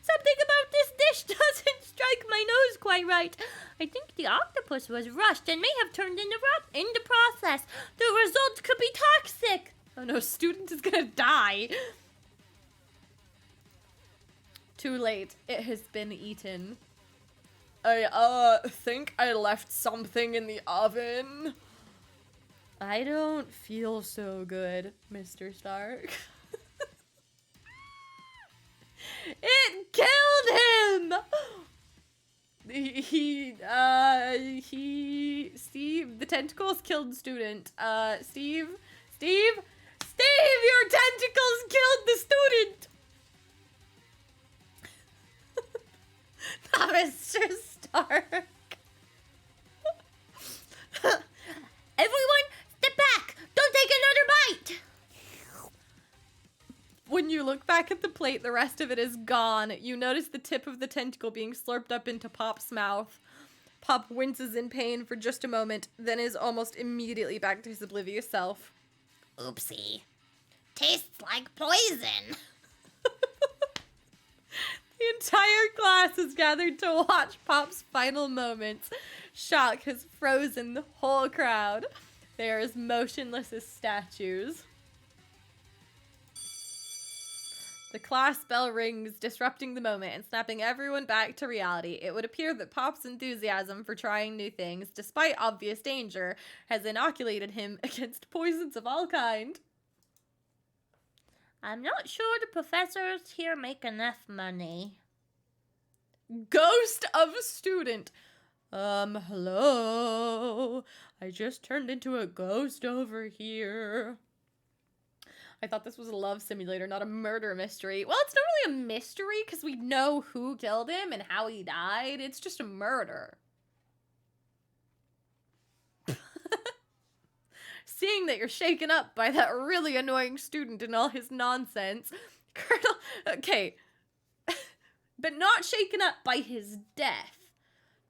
Something about this dish doesn't strike my nose quite right. I think the octopus was rushed and may have turned into rot in the process. The result could be toxic. Oh no, student is gonna die. Too late. It has been eaten. I, think I left something in the oven. I don't feel so good, Mr. Stark. It killed him! Steve, the tentacles killed student. Steve, your tentacles killed the student! Not Mr. Stark. Everyone, step back! Don't take another bite! When you look back at the plate, the rest of it is gone. You notice the tip of the tentacle being slurped up into Pop's mouth. Pop winces in pain for just a moment, then is almost immediately back to his oblivious self. Oopsie. Tastes like poison. The entire class is gathered to watch Pop's final moments. Shock has frozen the whole crowd. They are as motionless as statues. The class bell rings, disrupting the moment and snapping everyone back to reality. It would appear that Pop's enthusiasm for trying new things, despite obvious danger, has inoculated him against poisons of all kind. I'm not sure the professors here make enough money. Ghost of a student. Hello. I just turned into a ghost over here. I thought this was a love simulator, not a murder mystery. Well, it's not really a mystery because we know who killed him and how he died. It's just a murder. Seeing that you're shaken up by that really annoying student and all his nonsense, Colonel... Okay. But not shaken up by his death.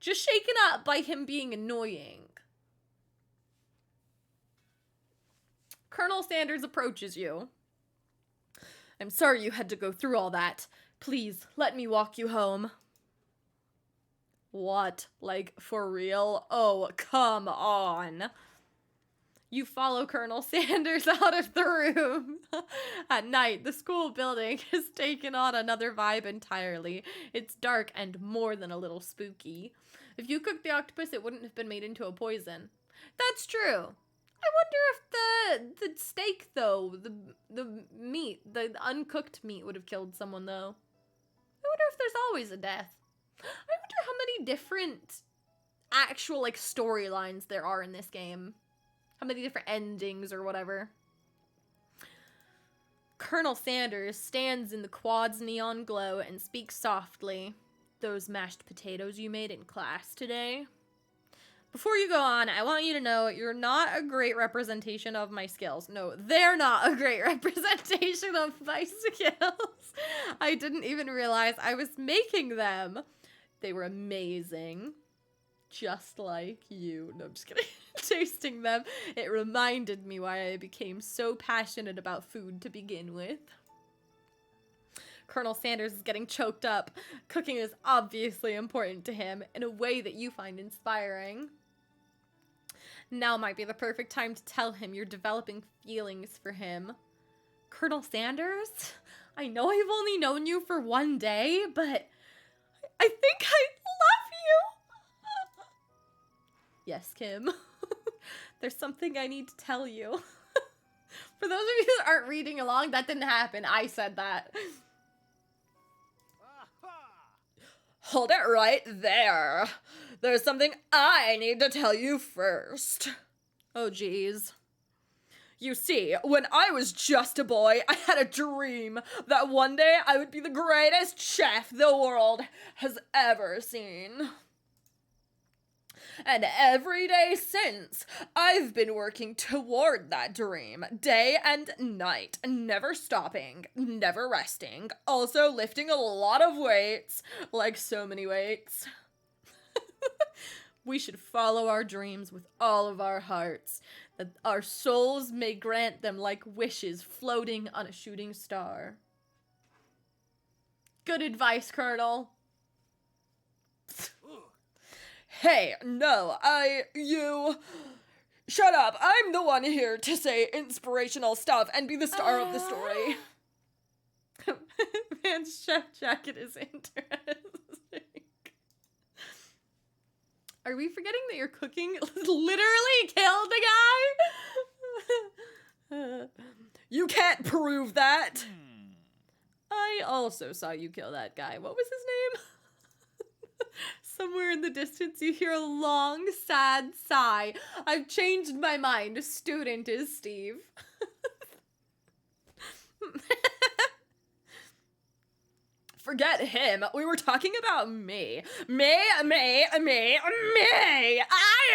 Just shaken up by him being annoying. Colonel Sanders approaches you. I'm sorry you had to go through all that. Please, let me walk you home. What? Like, for real? Oh, come on. You follow Colonel Sanders out of the room. At night, the school building has taken on another vibe entirely. It's dark and more than a little spooky. If you cooked the octopus, it wouldn't have been made into a poison. That's true. I wonder if the steak, though, the meat, the uncooked meat would have killed someone, though. I wonder if there's always a death. I wonder how many different actual, like, storylines there are in this game. How many different endings or whatever. Colonel Sanders stands in the quad's neon glow and speaks softly. Those mashed potatoes you made in class today? Before you go on, I want you to know you're not a great representation of my skills. No, they're not a great representation of my skills. I didn't even realize I was making them. They were amazing. Just like you. No, I'm just kidding. Tasting them, it reminded me why I became so passionate about food to begin with. Colonel Sanders is getting choked up. Cooking is obviously important to him in a way that you find inspiring. Now might be the perfect time to tell him you're developing feelings for him. Colonel Sanders? I know I've only known you for one day, but I think I love you. Yes, Kim. There's something I need to tell you. For those of you that aren't reading along, that didn't happen. I said that. Hold it right there. there's something I need to tell you first. Oh, geez. You see, when I was just a boy, I had a dream that one day I would be the greatest chef the world has ever seen. And every day since, I've been working toward that dream, day and night, never stopping, never resting, also lifting a lot of weights, like so many weights. We should follow our dreams with all of our hearts, that our souls may grant them like wishes floating on a shooting star. Good advice, Colonel. Hey, no, you... Shut up, I'm the one here to say inspirational stuff and be the star of the story. Man's chef jacket is interesting. Are we forgetting that your cooking literally killed the guy? You can't prove that. I also saw you kill that guy. What was his name? Somewhere in the distance you hear a long, sad sigh. I've changed my mind. Student is Steve. Forget him. We were talking about me. Me. I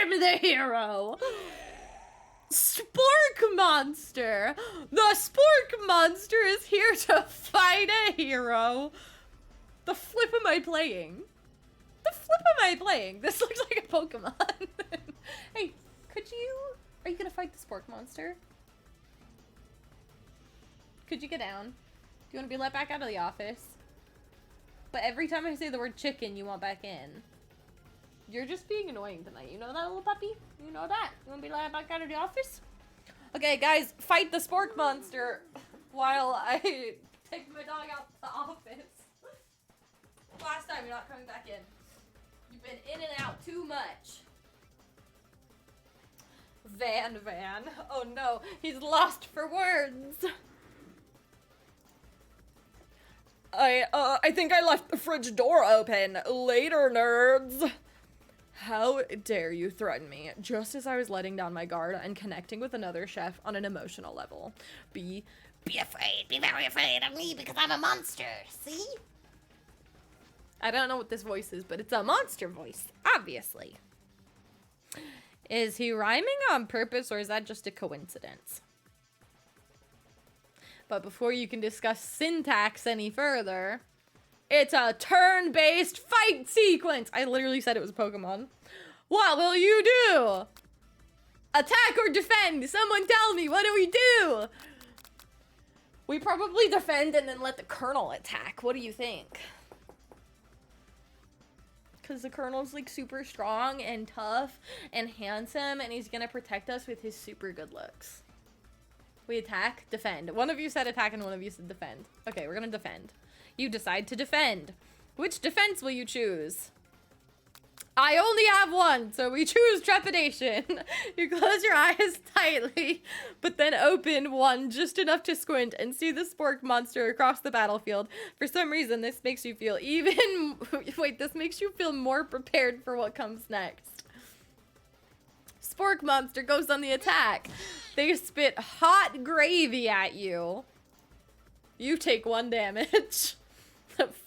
am the hero. Spork Monster! The Spork Monster is here to fight a hero. The flip am I playing? This looks like a Pokemon. Hey, are you gonna fight the Spork Monster? Could you get down? Do you want to be let back out of the office? But every time I say the word chicken, you want back in. You're just being annoying tonight. You know that, little puppy? You know that? You want to be let back out of the office? Okay, guys, fight the Spork Monster while I take my dog out to the office. Last time, you're not coming back in. You've been in and out too much. Van. Oh no, he's lost for words. I think I left the fridge door open. Later, nerds. How dare you threaten me just as I was letting down my guard and connecting with another chef on an emotional level. Be afraid. Be very afraid of me because I'm a monster. See? I don't know what this voice is, but it's a monster voice, obviously. Is he rhyming on purpose, or is that just a coincidence? But before you can discuss syntax any further, it's a turn-based fight sequence! I literally said it was Pokemon. What will you do? Attack or defend? Someone tell me, what do we do? We probably defend and then let the Colonel attack. What do you think? Because the Colonel's like super strong and tough and handsome, and he's gonna protect us with his super good looks. We attack, defend. One of you said attack and one of you said defend. Okay, we're gonna defend. You decide to defend. Which defense will you choose? I only have one, so we choose trepidation. You close your eyes tightly, but then open one just enough to squint and see the Spork Monster across the battlefield. For some reason, this makes you feel this makes you feel more prepared for what comes next. Spork Monster goes on the attack. They spit hot gravy at you. You take 1 damage.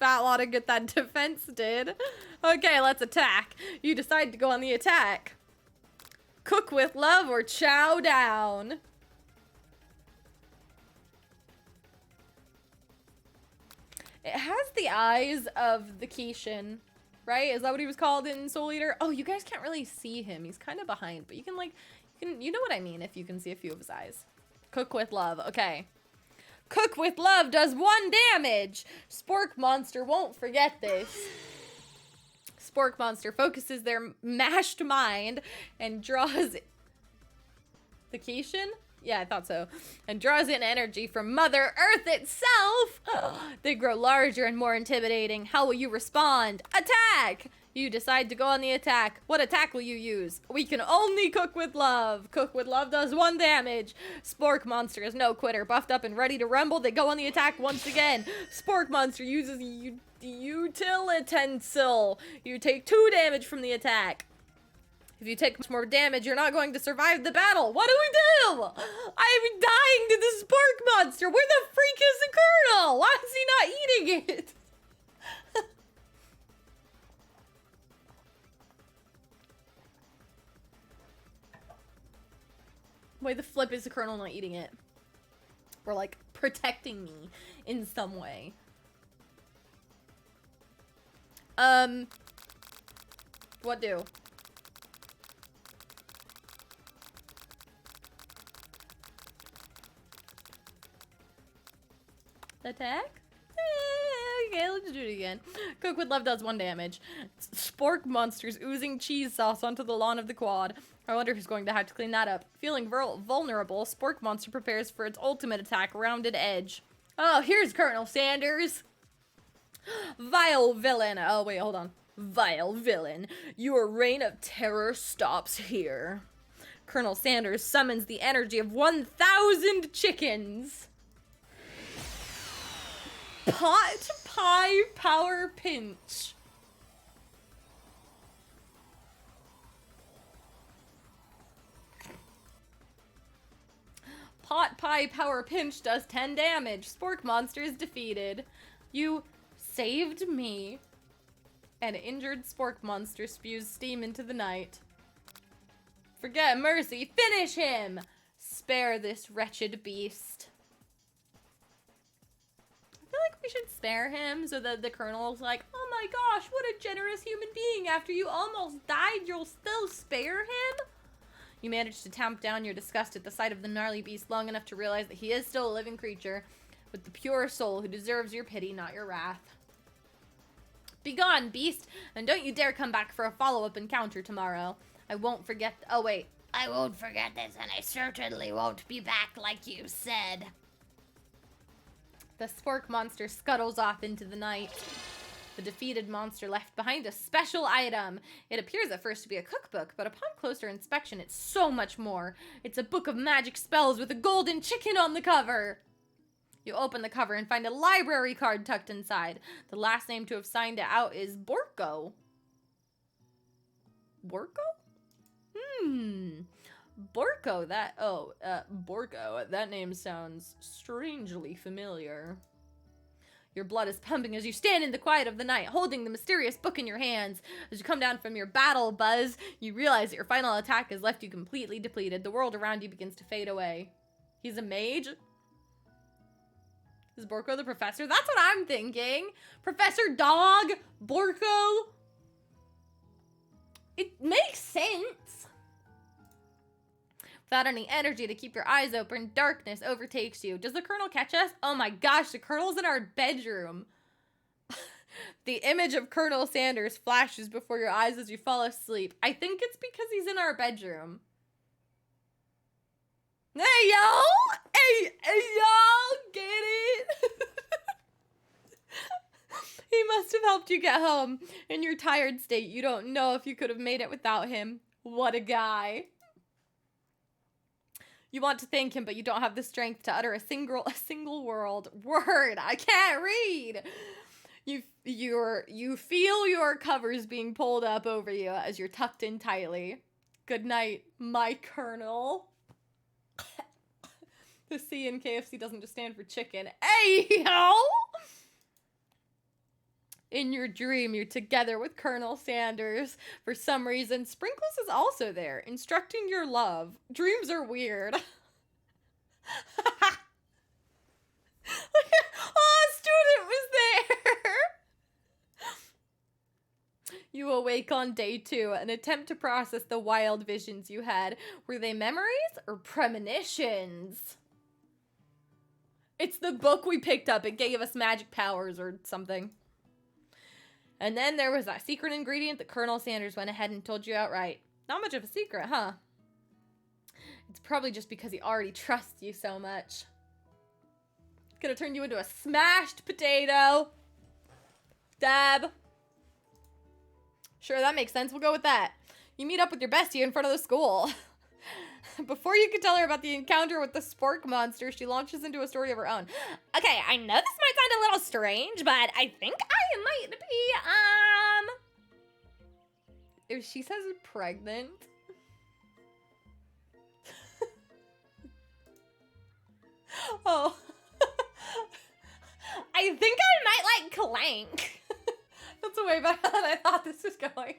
Fat lot to get that defense did. Okay, let's attack. You decide to go on the attack. Cook with love or chow down. It has the eyes of the Kishin, right? Is that what he was called in Soul Eater? Oh, you guys can't really see him. He's kind of behind, but you can you know what I mean if you can see a few of his eyes. Cook with love. Okay. Cook with love does 1 damage. Spork Monster won't forget this. Spork Monster focuses their mashed mind and draws the Kishin? Yeah, I thought so. And draws in energy from Mother Earth itself. They grow larger and more intimidating. How will you respond? Attack! You decide to go on the attack. What attack will you use? We can only cook with love. Cook with love does 1 damage. Spork Monster is no quitter. Buffed up and ready to rumble. They go on the attack once again. Spork Monster uses utensil. You take 2 damage from the attack. If you take much more damage, you're not going to survive the battle. What do we do? I'm dying to the spork monster. Where the freak is the colonel? Why is he not eating it? Why the flip is the colonel not eating it? Or like protecting me in some way. What do? Attack? Okay, let's do it again. Cook with love does 1 damage. Spork monsters oozing cheese sauce onto the lawn of the quad. I wonder who's going to have to clean that up. Feeling vulnerable, Spork monster prepares for its ultimate attack, Rounded Edge. Oh, here's Colonel Sanders. Vile villain. Oh, wait, hold on. Vile villain. Your reign of terror stops here. Colonel Sanders summons the energy of 1,000 chickens. Pot pie power pinch. Pot pie power pinch does 10 damage. Spork monster is defeated. You saved me. An injured spork monster spews steam into the night. Forget mercy. Finish him. Spare this wretched beast. I feel like we should spare him so that the colonel's like, oh my gosh, what a generous human being. After you almost died, you'll still spare him? You manage to tamp down your disgust at the sight of the gnarly beast long enough to realize that he is still a living creature with the pure soul who deserves your pity, not your wrath. Begone, beast, and don't you dare come back for a follow-up encounter tomorrow. I won't forget. Oh, wait. I won't forget this, and I certainly won't be back like you said. The spork monster scuttles off into the night. The defeated monster left behind a special item. It appears at first to be a cookbook, but upon closer inspection, it's so much more. It's a book of magic spells with a golden chicken on the cover. You open the cover and find a library card tucked inside. The last name to have signed it out is Borko. Borko? Borko, Borko, that name sounds strangely familiar. Your blood is pumping as you stand in the quiet of the night, holding the mysterious book in your hands. As you come down from your battle buzz, you realize that your final attack has left you completely depleted. The world around you begins to fade away. He's a mage? Is Borko the professor? That's what I'm thinking. Professor Dog? Borko? It makes sense. Without any energy to keep your eyes open, darkness overtakes you. Does the colonel catch us? Oh my gosh, the colonel's in our bedroom. The image of Colonel Sanders flashes before your eyes as you fall asleep. I think it's because he's in our bedroom. Hey, yo! Hey, y'all! Get it? He must have helped you get home. In your tired state, you don't know if you could have made it without him. What a guy. You want to thank him, but you don't have the strength to utter a single word. I can't read. You feel your covers being pulled up over you as you're tucked in tightly. Good night, my colonel. The C in KFC doesn't just stand for chicken. Hey, yo! In your dream, you're together with Colonel Sanders. For some reason, Sprinkles is also there, instructing your love. Dreams are weird. Oh, a student was there! You awake on day 2 and attempt to process the wild visions you had. Were they memories or premonitions? It's the book we picked up. It gave us magic powers or something. And then there was that secret ingredient that Colonel Sanders went ahead and told you outright. Not much of a secret, huh? It's probably just because he already trusts you so much. Gonna turn you into a smashed potato. Dab. Sure, that makes sense. We'll go with that. You meet up with your bestie in front of the school. Before you can tell her about the encounter with the spork monster, she launches into a story of her own. Okay, I know this might sound a little strange, but I think I might be So she says pregnant. Oh. I think I might like Clank. That's way better than I thought this was going.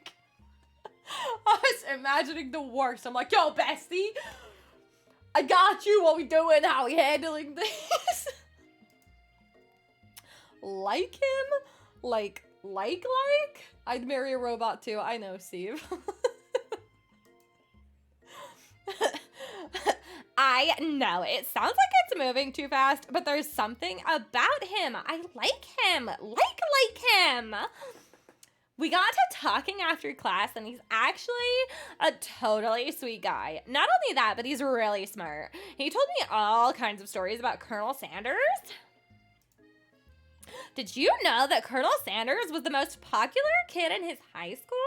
I was imagining the worst. I'm like, yo, bestie, I got you. What we doing? How we handling this? Like him? Like? I'd marry a robot too. I know, Steve. I know, it sounds like it's moving too fast, but there's something about him. I like him. Like him. We got to talking after class, and he's actually a totally sweet guy. Not only that, but he's really smart. He told me all kinds of stories about Colonel Sanders. Did you know that Colonel Sanders was the most popular kid in his high school?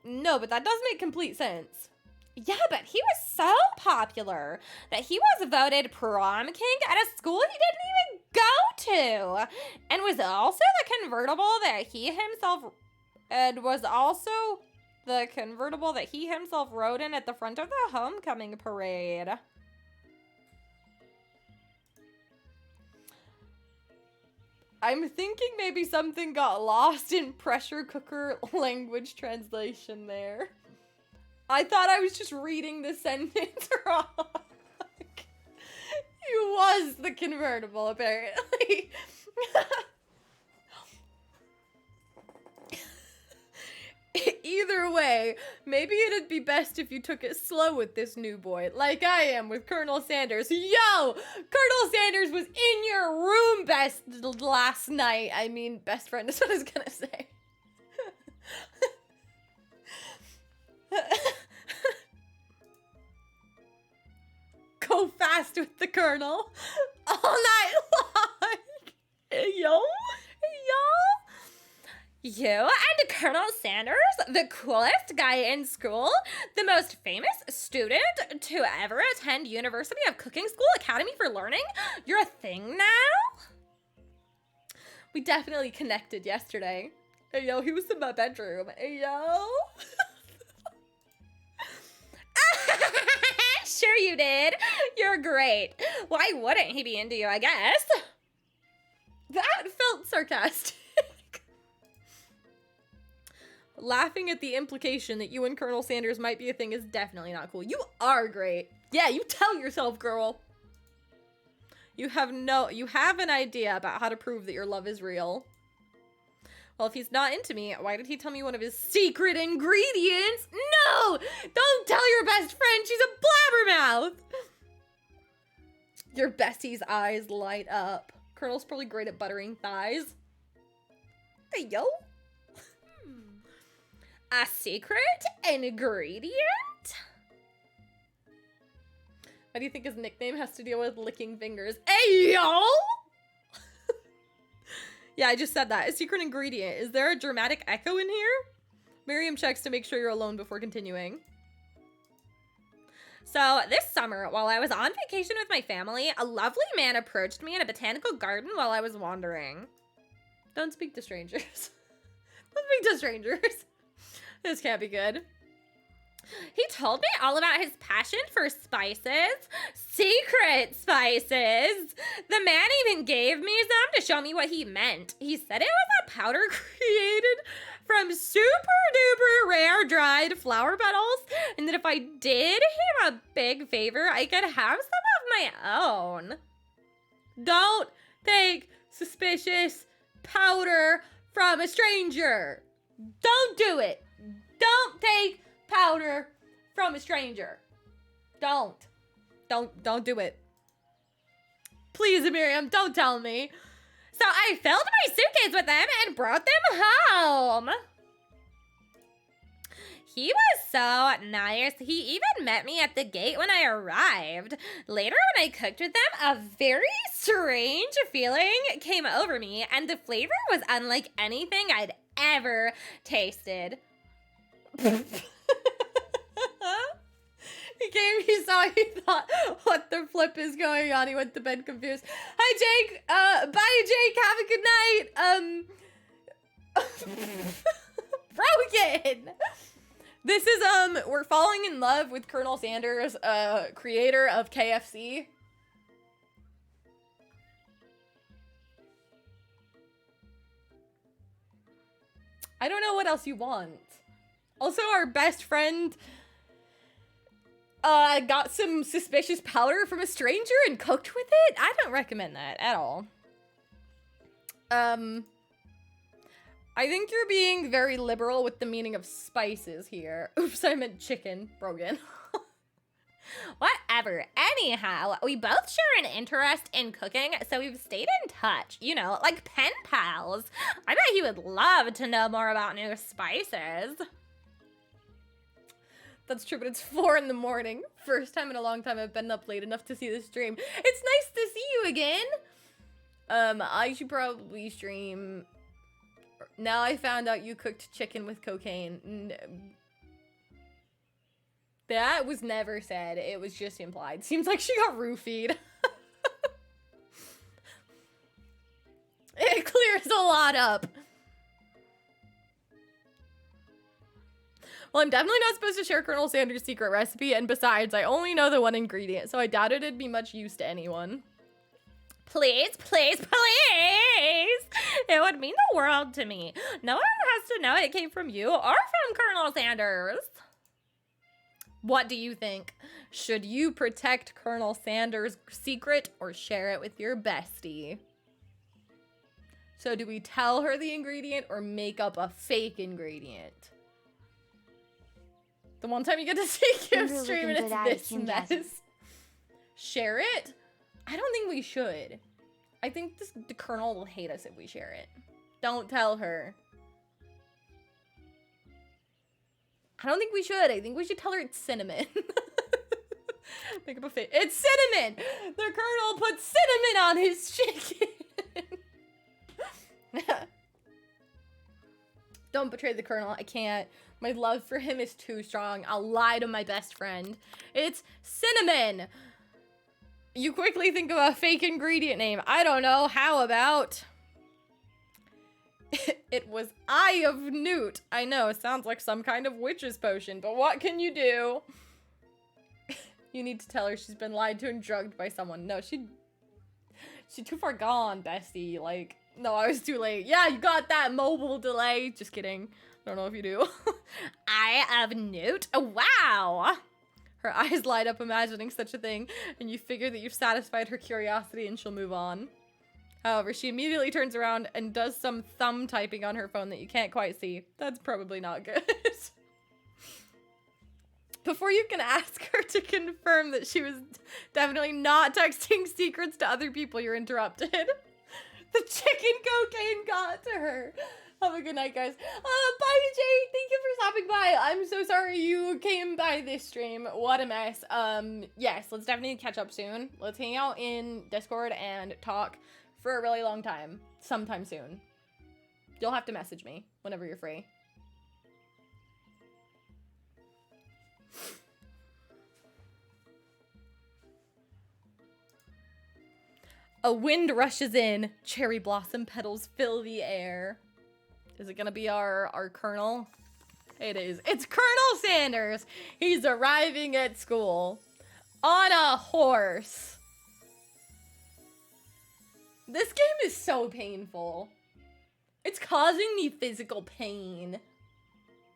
No, but that does make complete sense. Yeah, but he was so popular that he was voted prom king at a school he didn't even go to, and was also the convertible that he himself rode in at the front of the homecoming parade. I'm thinking maybe something got lost in pressure cooker language translation there. I thought I was just reading the sentence wrong. He was the convertible, apparently. Either way, maybe it'd be best if you took it slow with this new boy, like I am with Colonel Sanders. Yo! Colonel Sanders was in your room last night. I mean, best friend is what I was gonna say. Go fast with the Colonel all night long. Hey, yo. You and Colonel Sanders, the coolest guy in school, the most famous student to ever attend University of Cooking School Academy for Learning, you're a thing now? We definitely connected yesterday. Hey, yo, he was in my bedroom. Hey, yo. Sure you did. You're great. Why wouldn't he be into you, I guess? That felt sarcastic. Laughing at the implication that you and Colonel Sanders might be a thing is definitely not cool. You are great. Yeah, you tell yourself, girl. You have an idea about how to prove that your love is real. Well, if he's not into me, why did he tell me one of his secret ingredients? No! Don't tell your best friend she's a blabbermouth! Your bestie's eyes light up. Colonel's probably great at buttering thighs. Hey, yo. A secret ingredient? Why do you think his nickname has to deal with licking fingers? Hey, yo! Yeah, I just said that. A secret ingredient. Is there a dramatic echo in here? Miriam checks to make sure you're alone before continuing. So this summer, while I was on vacation with my family, a lovely man approached me in a botanical garden while I was wandering. Don't speak to strangers. Don't speak to strangers. This can't be good. He told me all about his passion for spices, secret spices. The man even gave me some to show me what he meant. He said it was a powder created from super duper rare dried flower petals, and that if I did him a big favor, I could have some of my own. Don't take suspicious powder from a stranger. Don't do it. Don't take powder from a stranger. Don't do it. Please, Miriam, don't tell me. So I filled my suitcase with them and brought them home. He was so nice. He even met me at the gate when I arrived. Later, when I cooked with them, a very strange feeling came over me, and the flavor was unlike anything I'd ever tasted. He saw, he thought, what the flip is going on? He went to bed confused. Hi, Jake. Bye, Jake. Have a good night. Broken. Chicken. This is, we're falling in love with Colonel Sanders, creator of KFC. I don't know what else you want. Also, our best friend got some suspicious powder from a stranger and cooked with it. I don't recommend that at all. I think you're being very liberal with the meaning of spices here. Oops, I meant chicken. Brogan. Whatever. Anyhow, we both share an interest in cooking, so we've stayed in touch. You know, like pen pals. I bet he would love to know more about new spices. That's true, but it's 4 in the morning. First time in a long time I've been up late enough to see this stream. It's nice to see you again. I should probably stream. Now I found out you cooked chicken with cocaine. That was never said. It was just implied. Seems like she got roofied. It clears a lot up. Well, I'm definitely not supposed to share Colonel Sanders' secret recipe, and besides, I only know the one ingredient, so I doubt it'd be much use to anyone. Please, please, please! It would mean the world to me. No one has to know it came from you or from Colonel Sanders. What do you think? Should you protect Colonel Sanders' secret or share it with your bestie? So do we tell her the ingredient or make up a fake ingredient? The one time you get to see Kim stream and it's this mess. Share it? I don't think we should. I think the Colonel will hate us if we share it. Don't tell her. I don't think we should. I think we should tell her it's cinnamon. Make up a fake. It's cinnamon! The Colonel put cinnamon on his chicken! Don't betray the Colonel. I can't. My love for him is too strong. I'll lie to my best friend. It's cinnamon! You quickly think of a fake ingredient name. I don't know. How about... It was Eye of Newt. I know, it sounds like some kind of witch's potion, but what can you do? You need to tell her she's been lied to and drugged by someone. No, she's too far gone, bestie. Like, no, I was too late. Yeah, you got that mobile delay. Just kidding. I don't know if you do. Eye of Newt? Wow! Her eyes light up imagining such a thing, and you figure that you've satisfied her curiosity and she'll move on. However, she immediately turns around and does some thumb typing on her phone that you can't quite see. That's probably not good. Before you can ask her to confirm that she was definitely not texting secrets to other people, you're interrupted. The chicken cocaine got to her. Have a good night, guys. Bye, Jay. Thank you for stopping by. I'm so sorry you came by this stream. What a mess. Yes, let's definitely catch up soon. Let's hang out in Discord and talk for a really long time, sometime soon. You'll have to message me whenever you're free. A wind rushes in. Cherry blossom petals fill the air. Is it gonna be our Colonel? It is. It's Colonel Sanders. He's arriving at school on a horse. This game is so painful. It's causing me physical pain.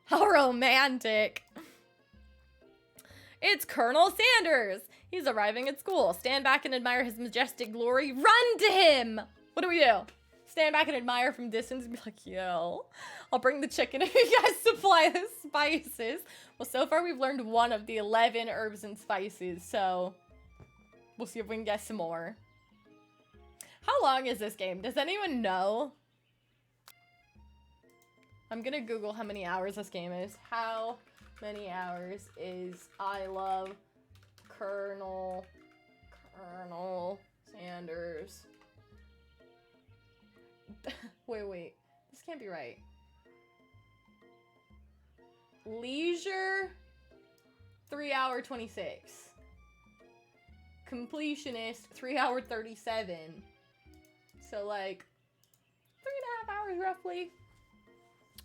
How romantic. It's Colonel Sanders. He's arriving at school. Stand back and admire his majestic glory. Run to him. What do we do? Stand back and admire from distance and be like, yo, I'll bring the chicken if you guys supply the spices. Well, so far we've learned one of the 11 herbs and spices, so we'll see if we can get some more. How long is this game? Does anyone know? I'm gonna Google how many hours this game is. How many hours is I Love Colonel Sanders? Wait. This can't be right. Leisure, 3 hour 26. Completionist, 3 hour 37. So like 3.5 hours roughly.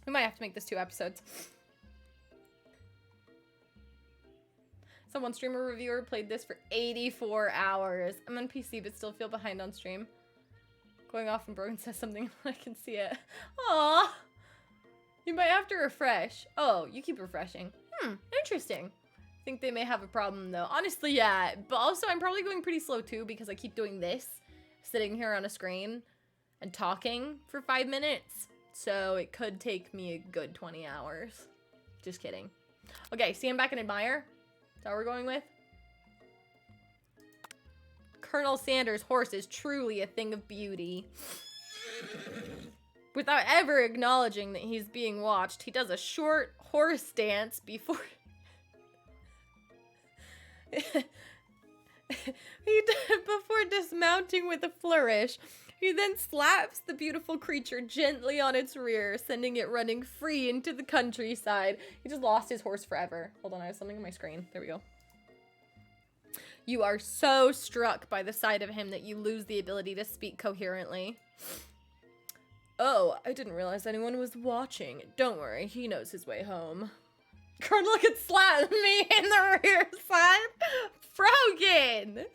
We might have to make this 2 episodes. Someone, streamer reviewer, played this for 84 hours. I'm on PC, but still feel behind on stream. Going off and Brogan says something, I can see it. Aww. You might have to refresh. Oh, you keep refreshing. Interesting. I think they may have a problem, though. Honestly, yeah. But also, I'm probably going pretty slow, too, because I keep doing this. Sitting here on a screen and talking for 5 minutes. So it could take me a good 20 hours. Just kidding. Okay, stand back and admire. Is that what we're going with? Colonel Sanders' horse is truly a thing of beauty. Without ever acknowledging that he's being watched, he does a short horse dance before... before dismounting with a flourish. He then slaps the beautiful creature gently on its rear, sending it running free into the countryside. He just lost his horse forever. Hold on, I have something on my screen. There we go. You are so struck by the sight of him that you lose the ability to speak coherently. Oh, I didn't realize anyone was watching. Don't worry, he knows his way home. Colonel could slap me in the rear side. Brogan!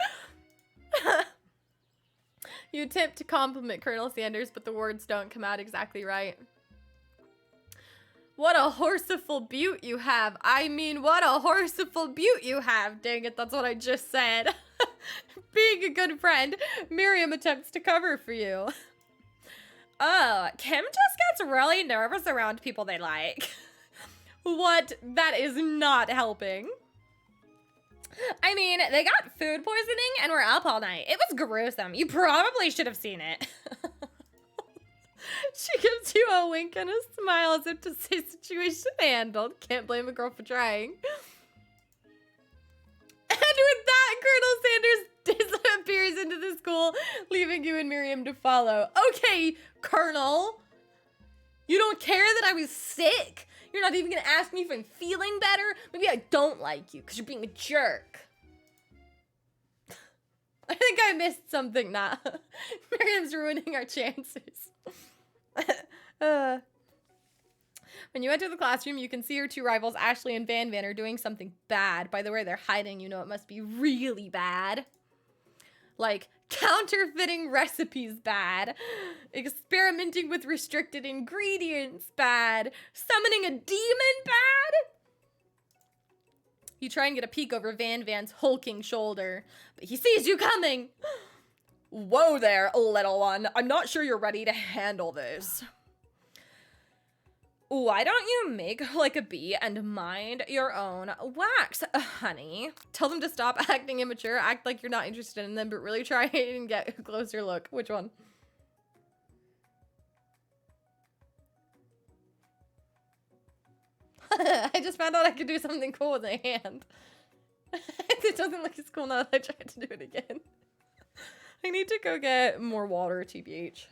You attempt to compliment Colonel Sanders, but the words don't come out exactly right. What a horseful beaut you have. I mean, what a horseful beaut you have. Dang it, that's what I just said. Being a good friend, Miriam attempts to cover for you. Oh, Kim just gets really nervous around people they like. What? That is not helping. I mean, they got food poisoning and were up all night. It was gruesome. You probably should have seen it. She gives you a wink and a smile as if to say situation handled. Can't blame a girl for trying. And with that, Colonel Sanders disappears into the school, leaving you and Miriam to follow. Okay, Colonel. You don't care that I was sick? You're not even gonna ask me if I'm feeling better? Maybe I don't like you because you're being a jerk. I think I missed something now. Miriam's ruining our chances. When you enter the classroom, you can see your two rivals, Ashley and Van Van, are doing something bad. By the way, they're hiding. You know it must be really bad. Like, counterfeiting recipes bad. Experimenting with restricted ingredients bad. Summoning a demon bad. You try and get a peek over Van Van's hulking shoulder, but he sees you coming. Whoa there, little one. I'm not sure you're ready to handle this. Why don't you make like a bee and mind your own wax, honey? Tell them to stop acting immature, act like you're not interested in them, but really try and get a closer look. Which one? I just found out I could do something cool with a hand. It doesn't look as cool now that I tried to do it again. I need to go get more water, TBH.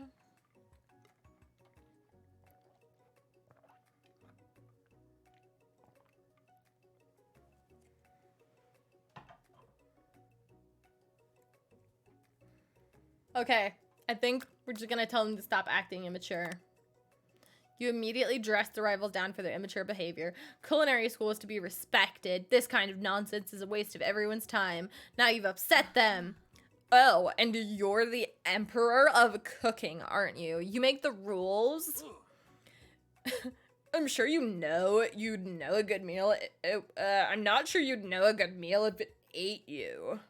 Okay, I think we're just gonna tell them to stop acting immature. You immediately dress the rivals down for their immature behavior. Culinary school is to be respected. This kind of nonsense is a waste of everyone's time. Now you've upset them. Oh, and you're the emperor of cooking, aren't you? You make the rules. I'm sure you'd know a good meal. I'm not sure you'd know a good meal if it ate you.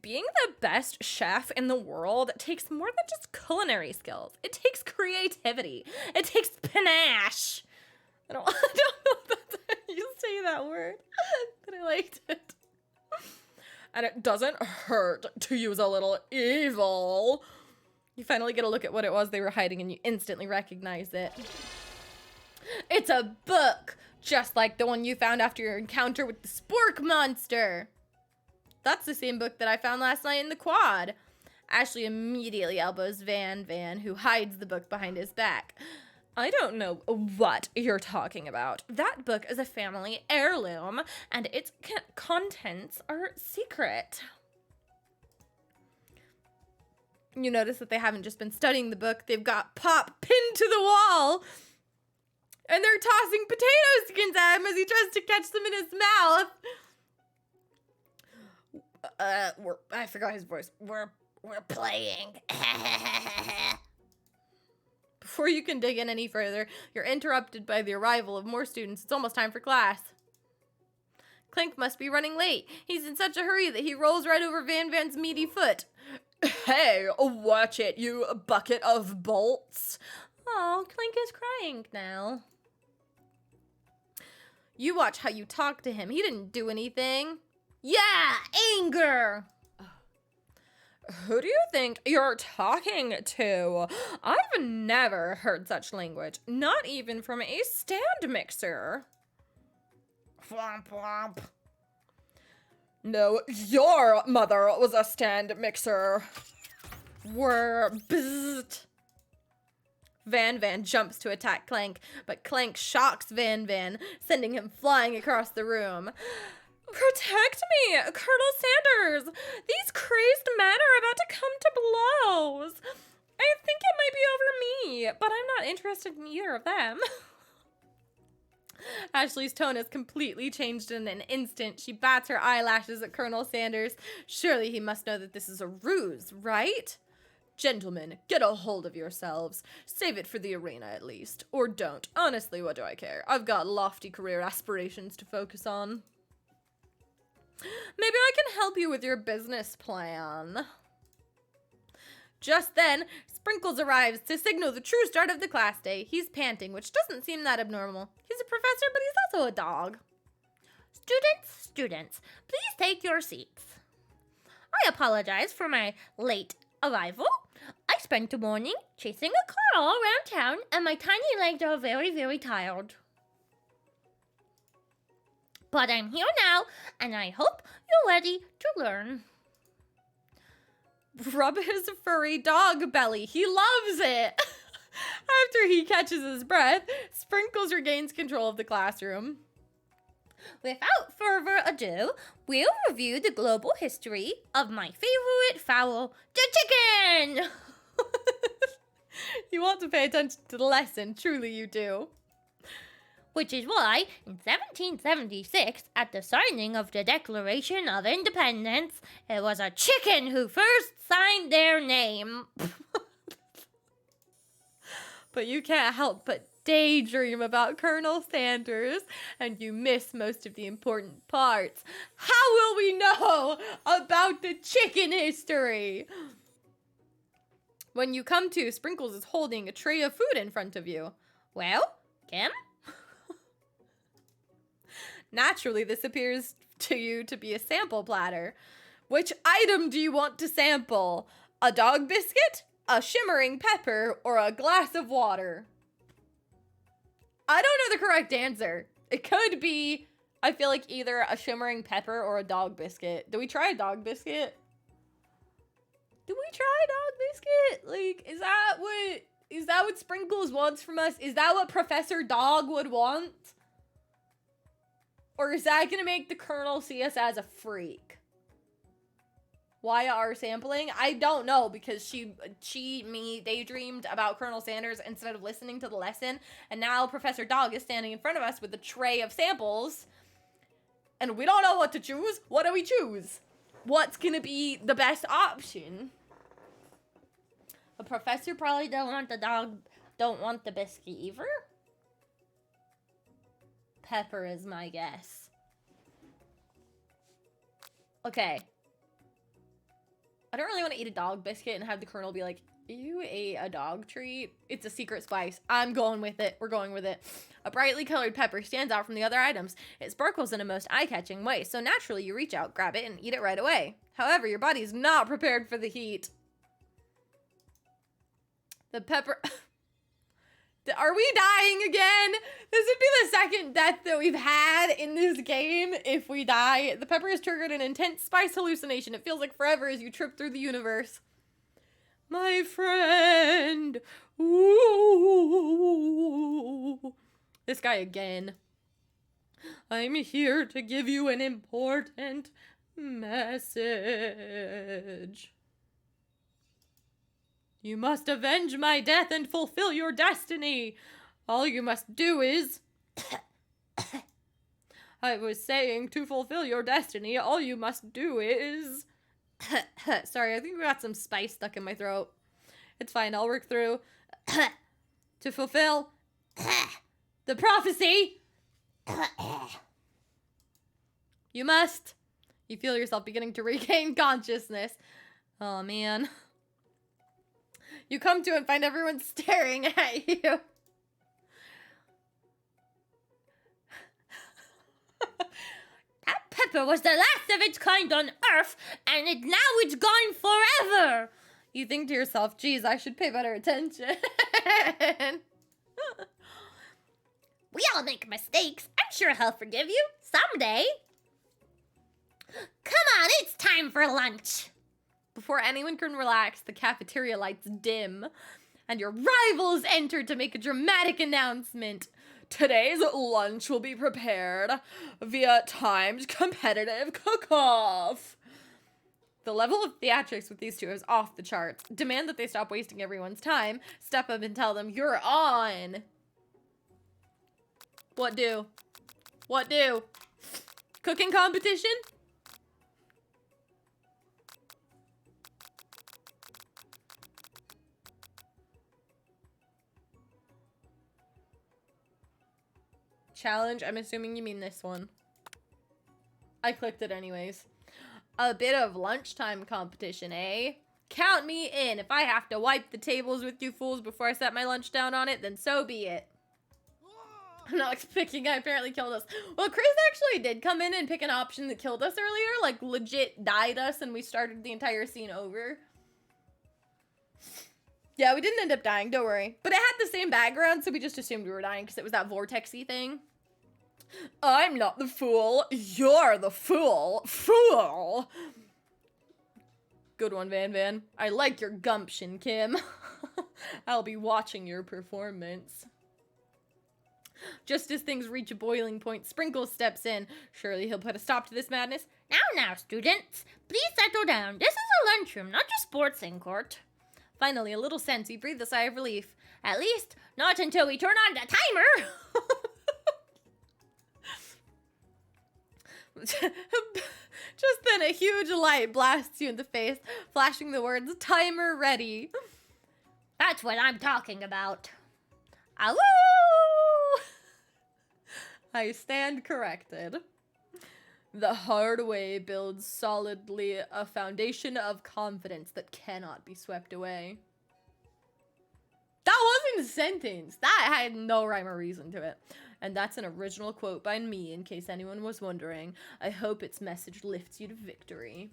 Being the best chef in the world takes more than just culinary skills. It takes creativity. It takes panache. I don't know if that's how you say that word, but I liked it. And it doesn't hurt to use a little evil. You finally get a look at what it was they were hiding and you instantly recognize it. It's a book, just like the one you found after your encounter with the spork monster. That's the same book that I found last night in the quad. Ashley immediately elbows Van Van, who hides the book behind his back. I don't know what you're talking about. That book is a family heirloom, and its contents are secret. You notice that they haven't just been studying the book. They've got Pop pinned to the wall. And they're tossing potato skins at him as he tries to catch them in his mouth. I forgot his voice. We're playing. Before you can dig in any further, you're interrupted by the arrival of more students. It's almost time for class. Clink must be running late. He's in such a hurry that he rolls right over Van's meaty foot. Hey, watch it, you bucket of bolts. Oh, Clink is crying now. You watch how you talk to him. He didn't do anything. Yeah, anger. Who do you think you're talking to? I've never heard such language, not even from a stand mixer. Womp womp. No, your mother was a stand mixer. Whir, bzzzt. Van jumps to attack Clank, but Clank shocks Van, sending him flying across the room. Protect me, Colonel Sanders! These crazed men are about to come to blows. I think it might be over me, but I'm not interested in either of them. Ashley's tone has completely changed in an instant. She bats her eyelashes at Colonel Sanders. Surely he must know that this is a ruse, right? Gentlemen, get a hold of yourselves. Save it for the arena at least. Or don't. Honestly, what do I care? I've got lofty career aspirations to focus on. Maybe I can help you with your business plan. Just then, Sprinkles arrives to signal the true start of the class day. He's panting, which doesn't seem that abnormal. He's a professor, but he's also a dog. Students, please take your seats. I apologize for my late arrival. I spent the morning chasing a car all around town, and my tiny legs are very, very tired. But I'm here now, and I hope you're ready to learn. Rub his furry dog belly. He loves it. After he catches his breath, Sprinkles regains control of the classroom. Without further ado, we'll review the global history of my favorite fowl, the chicken! You want to pay attention to the lesson, truly you do. Which is why, in 1776, at the signing of the Declaration of Independence, it was a chicken who first signed their name. But you can't help but daydream about Colonel Sanders, and you miss most of the important parts. How will we know about the chicken history? When you come to, Sprinkles is holding a tray of food in front of you. Well, Kim? Naturally, this appears to you to be a sample platter. Which item do you want to sample? A dog biscuit, a shimmering pepper, or a glass of water? I don't know the correct answer. It could be, I feel like, either a shimmering pepper or a dog biscuit. Do we try a dog biscuit? Do we try a dog biscuit? Like, is that what Sprinkles wants from us? Is that what Professor Dog would want? Or is that gonna make the Colonel see us as a freak? Why our sampling? I don't know, because me daydreamed about Colonel Sanders instead of listening to the lesson, and now Professor Dog is standing in front of us with a tray of samples, and we don't know what to choose. What do we choose? What's gonna be the best option? The professor probably don't want the dog, don't want the biscuit either. Pepper is my guess. Okay. I don't really want to eat a dog biscuit and have the Colonel be like, you ate a dog treat? It's a secret spice. I'm going with it. We're going with it. A brightly colored pepper stands out from the other items. It sparkles in a most eye-catching way, so naturally you reach out, grab it, and eat it right away. However, your body's not prepared for the heat. The pepper... Are we dying again? This would be the second death that we've had in this game if we die. The pepper has triggered an intense spice hallucination. It feels like forever as you trip through the universe. My friend. Ooh. This guy again. I'm here to give you an important message. You must avenge my death and fulfill your destiny. All you must do is... I was saying, to fulfill your destiny, all you must do is... Sorry, I think we got some spice stuck in my throat. It's fine, I'll work through. To fulfill... the prophecy... You must... You feel yourself beginning to regain consciousness. Oh, man. You come to and find everyone staring at you. That pepper was the last of its kind on Earth, and now it's gone forever. You think to yourself, geez, I should pay better attention. We all make mistakes. I'm sure he'll forgive you someday. Come on, it's time for lunch. Before anyone can relax, the cafeteria lights dim, and your rivals enter to make a dramatic announcement. Today's lunch will be prepared via timed competitive cook-off. The level of theatrics with these two is off the charts. Demand that they stop wasting everyone's time. Step up and tell them, you're on. What do? What do? Cooking competition? Challenge, I'm assuming you mean this one. I clicked it anyways. A bit of lunchtime competition, eh? Count me in. If I have to wipe the tables with you fools before I set my lunch down on it, then so be it. I'm not expecting I apparently killed us. Well, Chris actually did come in and pick an option that killed us earlier. Like, legit died us and we started the entire scene over. Yeah, we didn't end up dying, don't worry. But it had the same background, so we just assumed we were dying because it was that vortexy thing. I'm not the fool. You're the fool. Fool. Good one, Van Van. I like your gumption, Kim. I'll be watching your performance. Just as things reach a boiling point, Sprinkles steps in. Surely he'll put a stop to this madness. Now, students. Please settle down. This is a lunchroom, not your sportsing court. Finally, a little sense. He breathed a sigh of relief. At least, not until we turn on the timer. Just then, a huge light blasts you in the face, flashing the words, timer ready. That's what I'm talking about. Awoo! I stand corrected. The hard way builds solidly a foundation of confidence that cannot be swept away. That wasn't a sentence. That had no rhyme or reason to it. And that's an original quote by me, in case anyone was wondering. I hope its message lifts you to victory.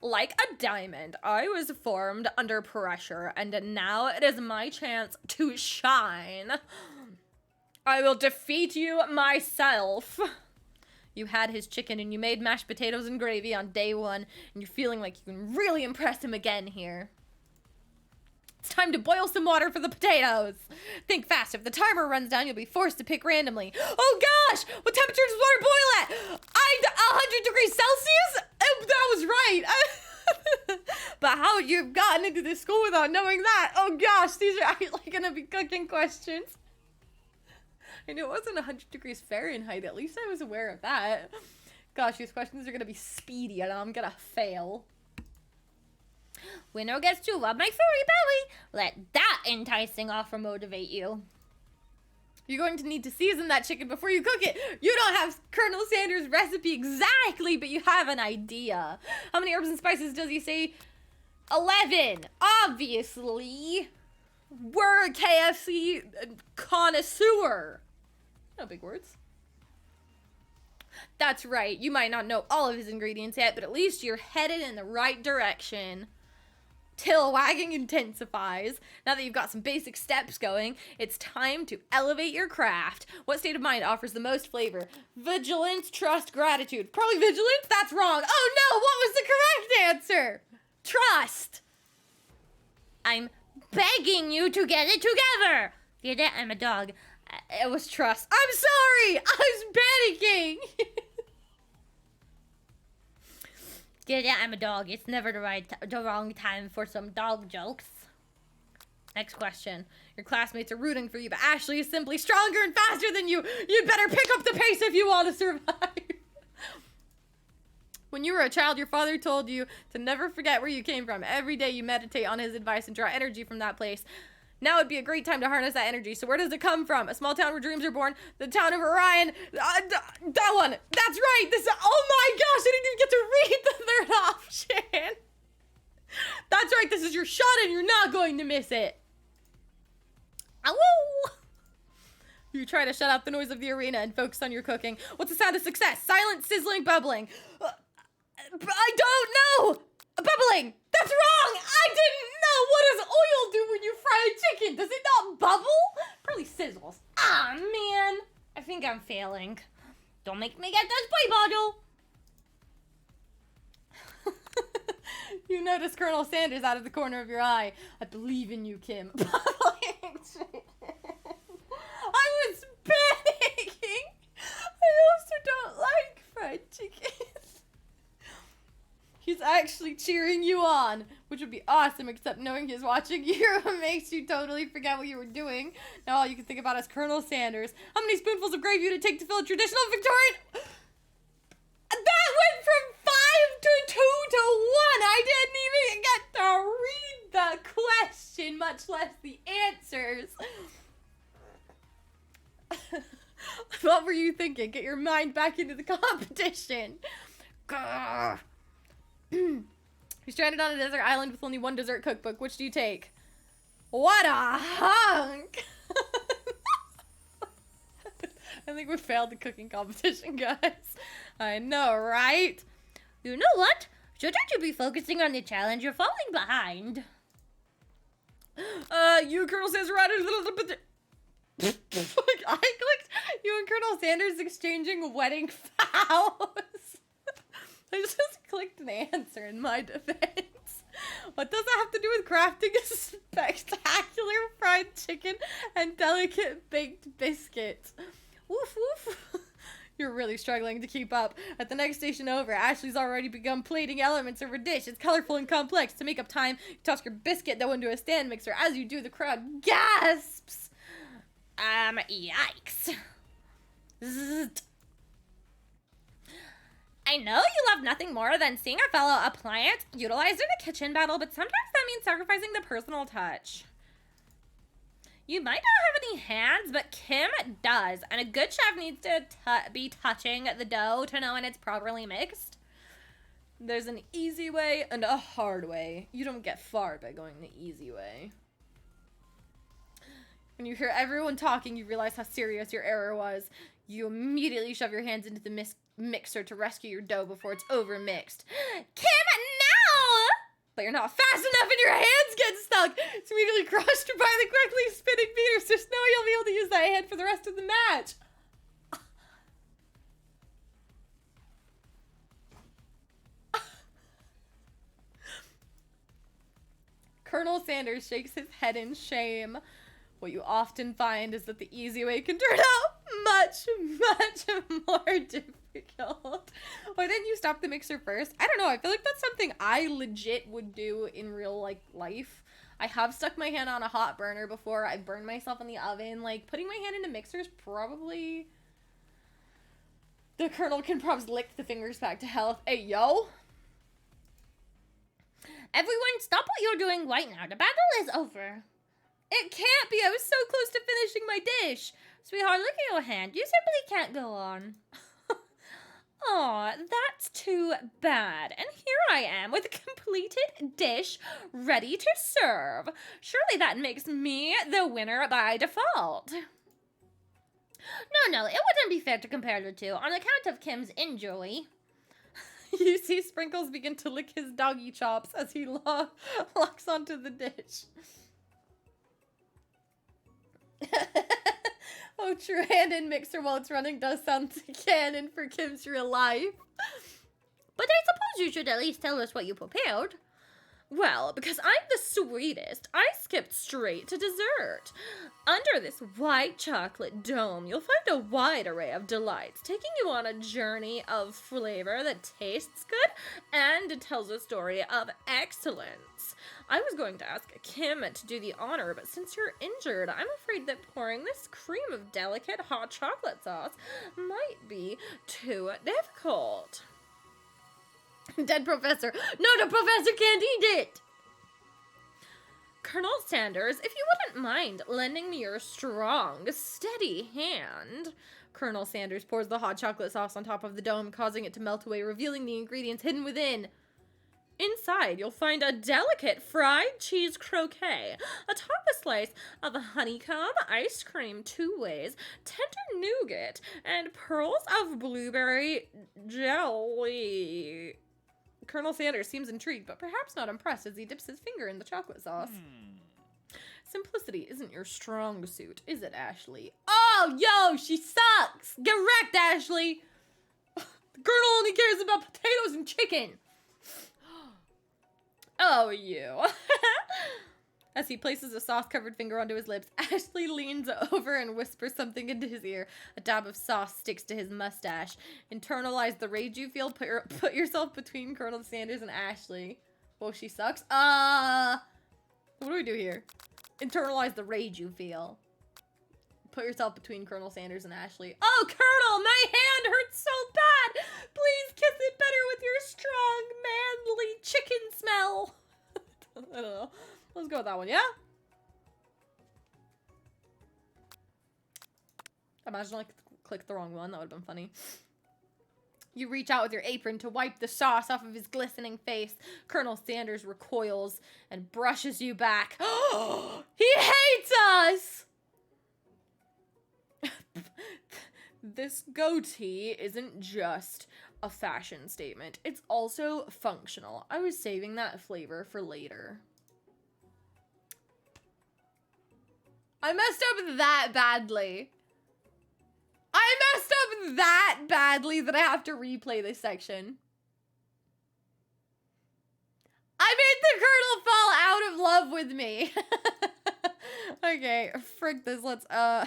Like a diamond, I was formed under pressure, and now it is my chance to shine. I will defeat you myself. You had his chicken and you made mashed potatoes and gravy on day one, and you're feeling like you can really impress him again here. It's time to boil some water for the potatoes. Think fast. If the timer runs down, you'll be forced to pick randomly. Oh gosh! What temperature does water boil at? 100 degrees Celsius? That was right. But how would you have gotten into this school without knowing that? Oh gosh, these are actually gonna be cooking questions. I knew it wasn't 100 degrees Fahrenheit. At least I was aware of that. Gosh, these questions are gonna be speedy and I'm gonna fail. Winner gets to rub my furry belly. Let that enticing offer motivate you. You're going to need to season that chicken before you cook it. You don't have Colonel Sanders' recipe exactly, but you have an idea. How many herbs and spices does he say? 11. Obviously. We're a KFC connoisseur. No big words. That's right. You might not know all of his ingredients yet, but at least you're headed in the right direction. Tail wagging intensifies. Now that you've got some basic steps going, it's time to elevate your craft. What state of mind offers the most flavor? Vigilance, trust, gratitude. Probably vigilance? That's wrong. Oh no, what was the correct answer? Trust. I'm begging you to get it together. Get it? I'm a dog. It was trust. I'm sorry. I was panicking. Yeah, I'm a dog. It's never the wrong time for some dog jokes. Next question. Your classmates are rooting for you, but Ashley is simply stronger and faster than you. You'd better pick up the pace if you want to survive. When you were a child, your father told you to never forget where you came from. Every day you meditate on his advice and draw energy from that place. Now would be a great time to harness that energy. So where does it come from? A small town where dreams are born. The town of Orion. That one. That's right. Oh my gosh, I didn't even get to read the third option. That's right. This is your shot and you're not going to miss it. Ow! You try to shut out the noise of the arena and focus on your cooking. What's the sound of success? Silent, sizzling, bubbling. I don't know! Bubbling! That's wrong! I didn't know! What does oil do when you fry a chicken? Does it not bubble? Probably sizzles. Ah, man. I think I'm failing. Don't make me get this boy bottle. You notice Colonel Sanders out of the corner of your eye. I believe in you, Kim. Bubbling chicken. I was panicking. I also don't like fried chicken. He's actually cheering you on, which would be awesome, except knowing he's watching you makes you totally forget what you were doing. Now all you can think about is Colonel Sanders. How many spoonfuls of gravy would it take to fill a traditional Victorian? That went from 5 to 2 to 1. I didn't even get to read the question, much less the answers. What were you thinking? Get your mind back into the competition. Grr. You're stranded on a desert island with only one dessert cookbook. Which do you take? What a hunk! I think we failed the cooking competition, guys. I know, right? You know what? Shouldn't you be focusing on the challenge? You're falling behind. You, Colonel Sanders, right a little bit. I clicked you and Colonel Sanders exchanging wedding vows. I just clicked an answer in my defense. What does that have to do with crafting a spectacular fried chicken and delicate baked biscuits? Woof woof. You're really struggling to keep up. At the next station over, Ashley's already begun plating elements of her dish. It's colorful and complex. To make up time, you toss your biscuit dough into a stand mixer. As you do, the crowd gasps. Yikes. Zzzt. I know you love nothing more than seeing a fellow appliance utilized in a kitchen battle, but sometimes that means sacrificing the personal touch. You might not have any hands, but Kim does, and a good chef needs to be touching the dough to know when it's properly mixed. There's an easy way and a hard way. You don't get far by going the easy way. When you hear everyone talking, you realize how serious your error was. You immediately shove your hands into the mixer to rescue your dough before it's overmixed. Kim, no! But you're not fast enough and your hands get stuck. It's immediately crushed by the quickly spinning beaters. There's no way you'll be able to use that hand for the rest of the match. Colonel Sanders shakes his head in shame. What you often find is that the easy way can turn out much, much more difficult. Why didn't you stop the mixer first? I don't know. I feel like that's something I legit would do in real life. I have stuck my hand on a hot burner before. I burned myself in the oven. Like, putting my hand in a mixer is probably... The Colonel can probably lick the fingers back to health. Hey, yo! Everyone, stop what you're doing right now. The battle is over. It can't be. I was so close to finishing my dish. Sweetheart, look at your hand. You simply can't go on. Aw, that's too bad. And here I am with a completed dish ready to serve. Surely that makes me the winner by default. No, it wouldn't be fair to compare the two on account of Kim's injury. You see Sprinkles begin to lick his doggy chops as he locks onto the dish. Oh, true. Hand in mixer while it's running does sound canon for Kim's real life. But I suppose you should at least tell us what you prepared. Well, because I'm the sweetest, I skipped straight to dessert. Under this white chocolate dome, you'll find a wide array of delights, taking you on a journey of flavor that tastes good and tells a story of excellence. I was going to ask Kim to do the honor, but since you're injured, I'm afraid that pouring this cream of delicate hot chocolate sauce might be too difficult. Dead professor. No, the professor can't eat it. Colonel Sanders, if you wouldn't mind lending me your strong, steady hand. Colonel Sanders pours the hot chocolate sauce on top of the dome, causing it to melt away, revealing the ingredients hidden within. Inside, you'll find a delicate fried cheese croquet, atop a slice of honeycomb ice cream 2 ways, tender nougat, and pearls of blueberry jelly. Colonel Sanders seems intrigued, but perhaps not impressed as he dips his finger in the chocolate sauce. Simplicity isn't your strong suit, is it, Ashley? Oh, yo, she sucks! Get wrecked, Ashley! The Colonel only cares about potatoes and chicken! Oh, you. As he places a sauce-covered finger onto his lips, Ashley leans over and whispers something into his ear. A dab of sauce sticks to his mustache. Internalize the rage you feel. Put yourself between Colonel Sanders and Ashley. Whoa, she sucks. What do we do here? Internalize the rage you feel. Put yourself between Colonel Sanders and Ashley. Oh, Colonel, my hand hurts so bad. Please kiss it better with your strong, manly chicken smell. I don't know. Let's go with that one, yeah? Imagine I clicked the wrong one. That would have been funny. You reach out with your apron to wipe the sauce off of his glistening face. Colonel Sanders recoils and brushes you back. He hates us! This goatee isn't just a fashion statement. It's also functional. I was saving that flavor for later. I messed up that badly. I messed up that badly that I have to replay this section. I made the Colonel fall out of love with me. Okay, frick this. Let's, how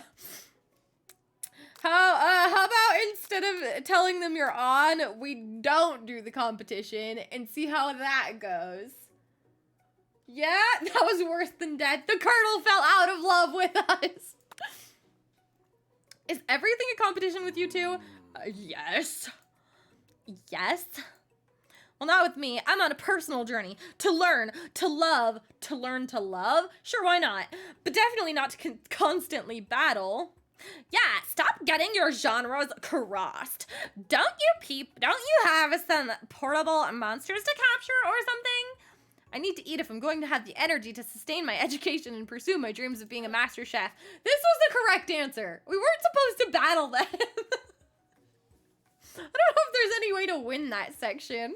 about instead of telling them you're on, we don't do the competition and see how that goes. Yeah, that was worse than death. The Colonel fell out of love with us. Is everything a competition with you two? Yes. Yes. Well, not with me. I'm on a personal journey to learn, to love, to learn to love. Sure, why not? But definitely not to constantly battle. Yeah, stop getting your genres crossed. Don't you have some portable monsters to capture or something? I need to eat if I'm going to have the energy to sustain my education and pursue my dreams of being a master chef. This was the correct answer. We weren't supposed to battle them. I don't know if there's any way to win that section.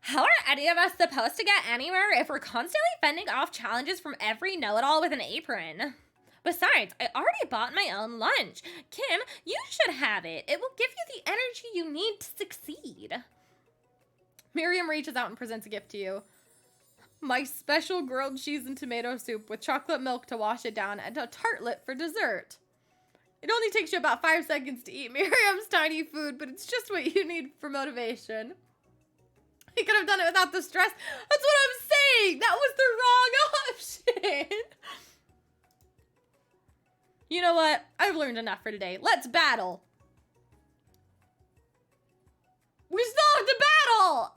How are any of us supposed to get anywhere if we're constantly fending off challenges from every know-it-all with an apron? Besides, I already bought my own lunch. Kim, you should have it. It will give you the energy you need to succeed. Miriam reaches out and presents a gift to you. My special grilled cheese and tomato soup with chocolate milk to wash it down and a tartlet for dessert. It only takes you about 5 seconds to eat Miriam's tiny food, but it's just what you need for motivation. He could have done it without the stress. That's what I'm saying! That was the wrong option! You know what? I've learned enough for today. Let's battle! We still have to battle!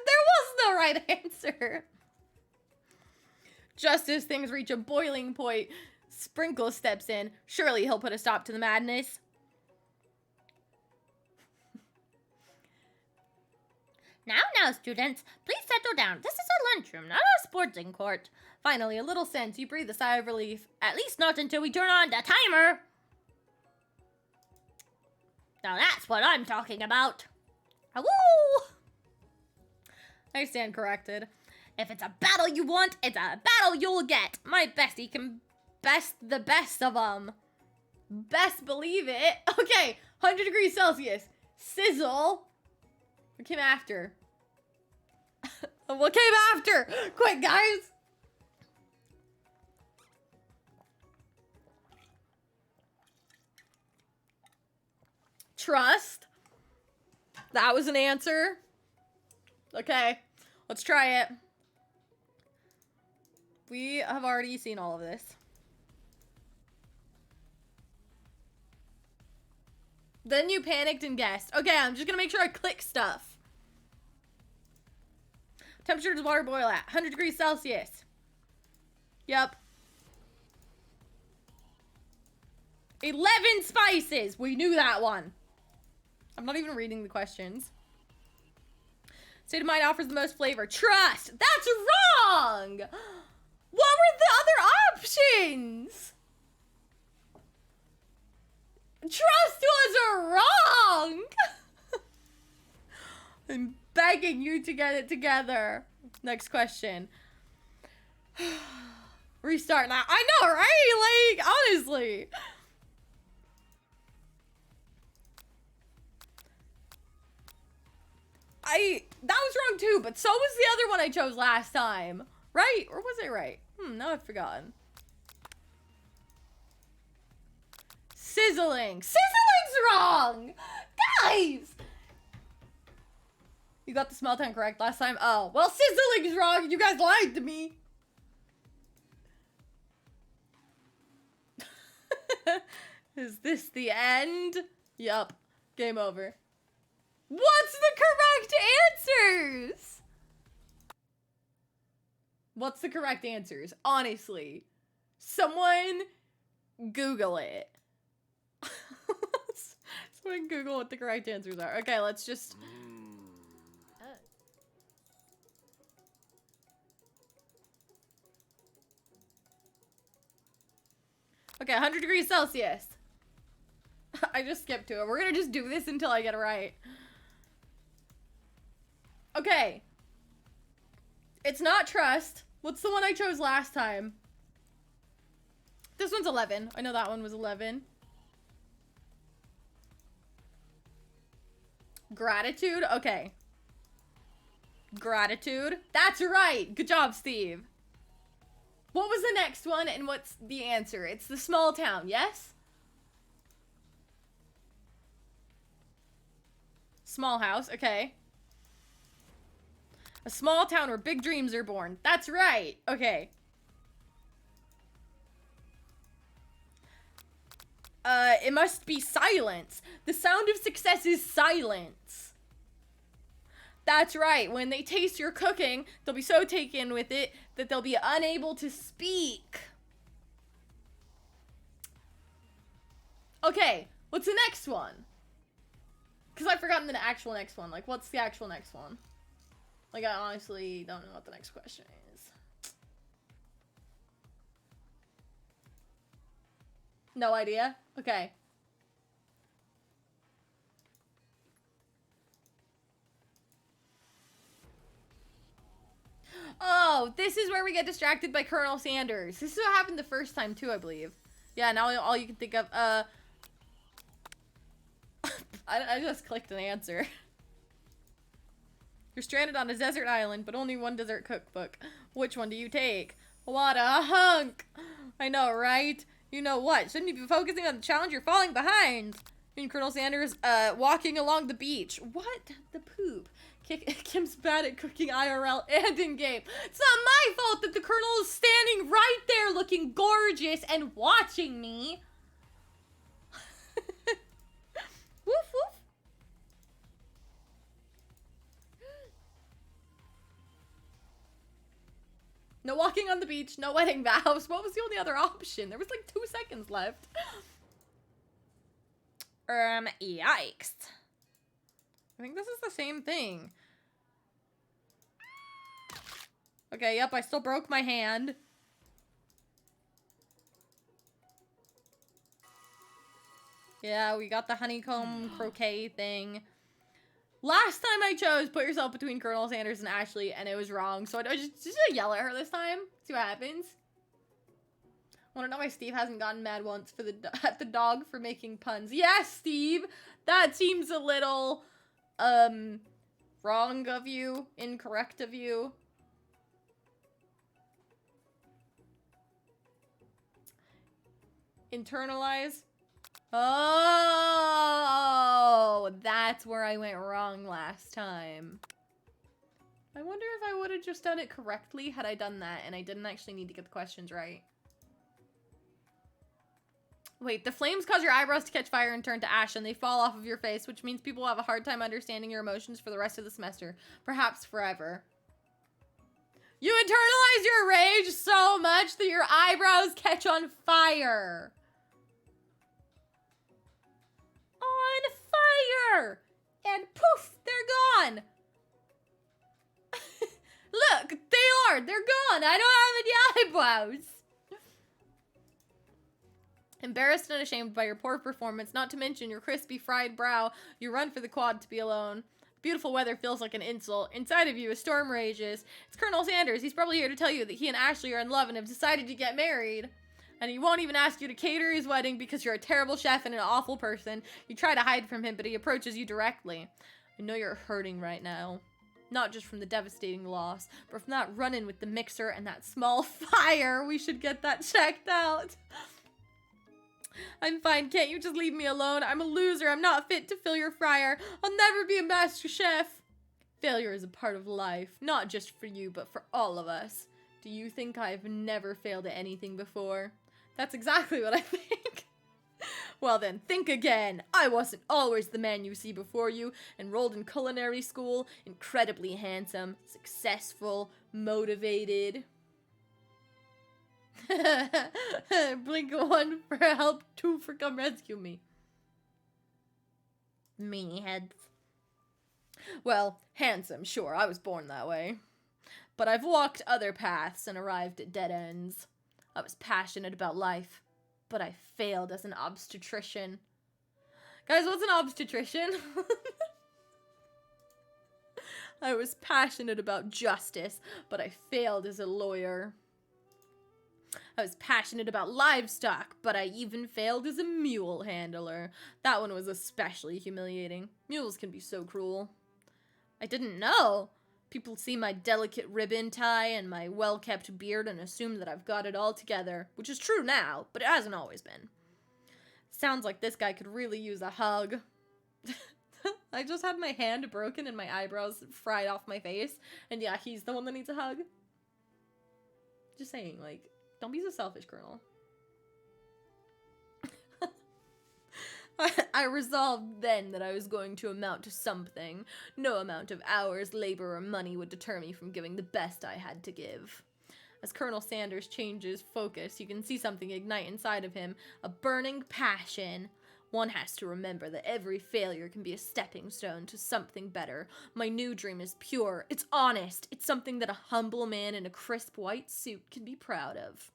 There was no right answer. Just as things reach a boiling point, Sprinkle steps in. Surely he'll put a stop to the madness. Now, students, please settle down. This is a lunchroom, not a sporting court. Finally, a little sense. You breathe a sigh of relief. At least not until we turn on the timer. Now that's what I'm talking about. Woo! I stand corrected. If it's a battle you want, it's a battle you'll get. My bestie can best the best of them. Best believe it. Okay, 100 degrees Celsius. Sizzle. What came after? What came after? Quick, guys. Trust. That was an answer. Okay, let's try it. We have already seen all of this. Then you panicked and guessed. Okay, I'm just gonna make sure I click stuff. Temperature does water boil at? 100 degrees Celsius. Yep. 11 spices. We knew that one. I'm not even reading the questions. State of mind offers the most flavor. Trust. That's wrong. What were the other options? Trust was wrong. I'm begging you to get it together. Next question. Restart now. I know, right? Like, honestly. That was wrong too, but so was the other one I chose last time. Right? Or was it right? Now I've forgotten. Sizzling. Sizzling's wrong! Guys! You got the small town correct last time? Oh, well, sizzling's wrong. You guys lied to me. Is this the end? Yup. Game over. What's the correct answers? What's the correct answers? Honestly. Someone Google it. Someone Google what the correct answers are. Okay, let's just... Okay, 100 degrees Celsius. I just skipped to it. We're gonna just do this until I get it right. Okay. It's not trust. What's the one I chose last time? This one's 11. I know that one was 11. Gratitude? Okay. Gratitude. That's right. Good job, Steve. What was the next one and what's the answer? It's the small town, yes? Small house, okay. A small town where big dreams are born. That's right. Okay. It must be silence. The sound of success is silence. That's right. When they taste your cooking, they'll be so taken with it that they'll be unable to speak. Okay, what's the next one? Because I've forgotten the actual next one. Like, what's the actual next one? Like, I honestly don't know what the next question is. No idea? Okay. Oh, this is where we get distracted by Colonel Sanders. This is what happened the first time too, I believe. Yeah, now all you can think of, I just clicked an answer. You're stranded on a desert island, but only one dessert cookbook. Which one do you take? What a hunk! I know, right? You know what? Shouldn't you be focusing on the challenge? You're falling behind. I mean, Colonel Sanders, walking along the beach. What the poop? Kim's bad at cooking IRL and in-game. It's not my fault that the Colonel is standing right there looking gorgeous and watching me. Woof, woof. No walking on the beach, no wedding vows. What was the only other option? There was like 2 seconds left. Yikes. I think this is the same thing. Okay, yep, I still broke my hand. Yeah, we got the honeycomb croquet thing. Last time I chose put yourself between Colonel Sanders and Ashley, and it was wrong. So I just yell at her this time. See what happens. Want to know why Steve hasn't gotten mad once for at the dog for making puns? Yes, Steve. That seems a little Wrong of you. Incorrect of you. Internalize. Oh, that's where I went wrong last time. I wonder if I would have just done it correctly had I done that and I didn't actually need to get the questions right. Wait, the flames cause your eyebrows to catch fire and turn to ash, and they fall off of your face, which means people will have a hard time understanding your emotions for the rest of the semester. Perhaps forever. You internalize your rage so much that your eyebrows catch on fire. On fire! And poof, they're gone. Look, they're gone. I don't have any eyebrows. Embarrassed and ashamed by your poor performance, not to mention your crispy fried brow, you run for the quad to be alone. Beautiful weather feels like an insult. Inside of you, a storm rages. It's Colonel Sanders. He's probably here to tell you that he and Ashley are in love and have decided to get married. And he won't even ask you to cater his wedding because you're a terrible chef and an awful person. You try to hide from him, but he approaches you directly. I know you're hurting right now. Not just from the devastating loss, but from that run-in with the mixer and that small fire. We should get that checked out. I'm fine. Can't you just leave me alone? I'm a loser. I'm not fit to fill your fryer. I'll never be a master chef. Failure is a part of life, not just for you, but for all of us. Do you think I've never failed at anything before? That's exactly what I think. Well then, think again. I wasn't always the man you see before you. Enrolled in culinary school, incredibly handsome, successful, motivated. Blink 1 for help, 2 for come rescue me. Meanie heads. Well, handsome, sure, I was born that way. But I've walked other paths and arrived at dead ends. I was passionate about life, but I failed as an obstetrician. Guys, what's an obstetrician? I was passionate about justice, but I failed as a lawyer. I was passionate about livestock, but I even failed as a mule handler. That one was especially humiliating. Mules can be so cruel. I didn't know. People see my delicate ribbon tie and my well-kept beard and assume that I've got it all together, which is true now, but it hasn't always been. Sounds like this guy could really use a hug. I just had my hand broken and my eyebrows fried off my face, and yeah, he's the one that needs a hug. Just saying, like, don't be so selfish, Colonel. I resolved then that I was going to amount to something. No amount of hours, labor, or money would deter me from giving the best I had to give. As Colonel Sanders changes focus, you can see something ignite inside of him, a burning passion. One has to remember that every failure can be a stepping stone to something better. My new dream is pure, it's honest, it's something that a humble man in a crisp white suit can be proud of.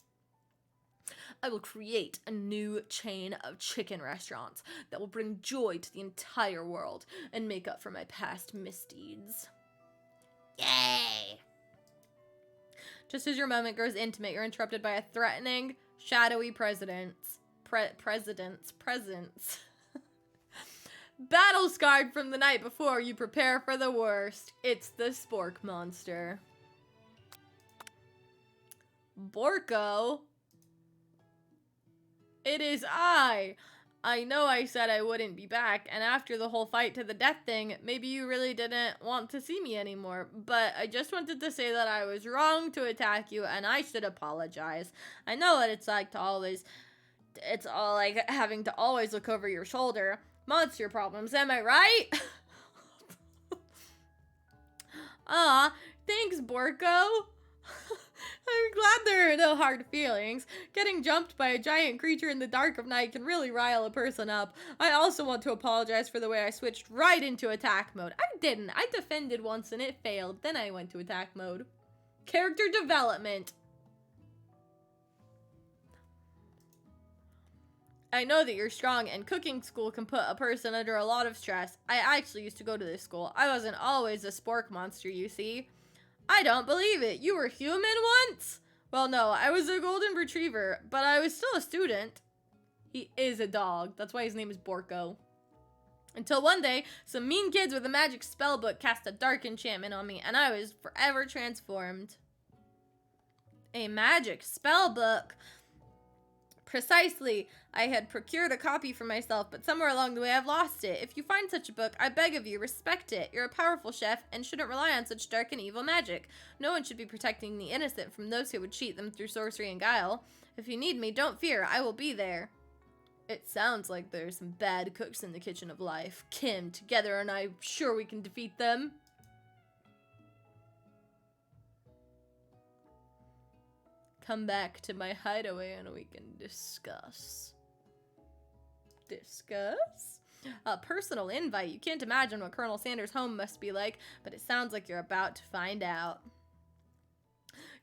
I will create a new chain of chicken restaurants that will bring joy to the entire world and make up for my past misdeeds. Yay! Just as your moment grows intimate, you're interrupted by a threatening, shadowy presence. Battle scarred from the night before, you prepare for the worst. It's the spork monster. Borko? It is I know I said I wouldn't be back, and after the whole fight to the death thing, maybe you really didn't want to see me anymore, but I just wanted to say that I was wrong to attack you, and I should apologize. I know what it's like to always... It's all like having to always look over your shoulder. Monster problems, am I right? Aw, thanks, Borko. I'm glad there are no hard feelings. Getting jumped by a giant creature in the dark of night can really rile a person up. I also want to apologize for the way I switched right into attack mode. I didn't. I defended once and it failed. Then I went to attack mode. Character development. I know that you're strong, and cooking school can put a person under a lot of stress. I actually used to go to this school. I wasn't always a spork monster, you see. I don't believe it. You were human once? Well, no, I was a golden retriever, but I was still a student. He is a dog. That's why his name is Borko. Until one day, some mean kids with a magic spell book cast a dark enchantment on me, and I was forever transformed. A magic spell book. Precisely. I had procured a copy for myself, but somewhere along the way I've lost it. If you find such a book, I beg of you, respect it. You're a powerful chef and shouldn't rely on such dark and evil magic. No one should be protecting the innocent from those who would cheat them through sorcery and guile. If you need me, don't fear. I will be there. It sounds like there's some bad cooks in the kitchen of life. Kim, together, and I'm sure we can defeat them. Come back to my hideaway and we can discuss. Discuss? A personal invite. You can't imagine what Colonel Sanders' home must be like, but it sounds like you're about to find out.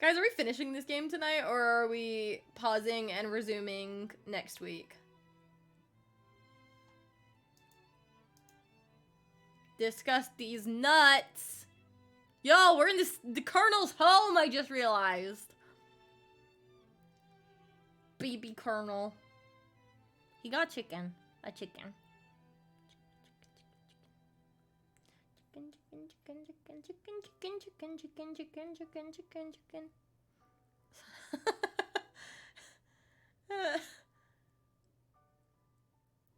Guys, are we finishing this game tonight, or are we pausing and resuming next week? Discuss these nuts. Yo, we're in the Colonel's home, I just realized. Baby Colonel. He got chicken. A chicken. Chicken.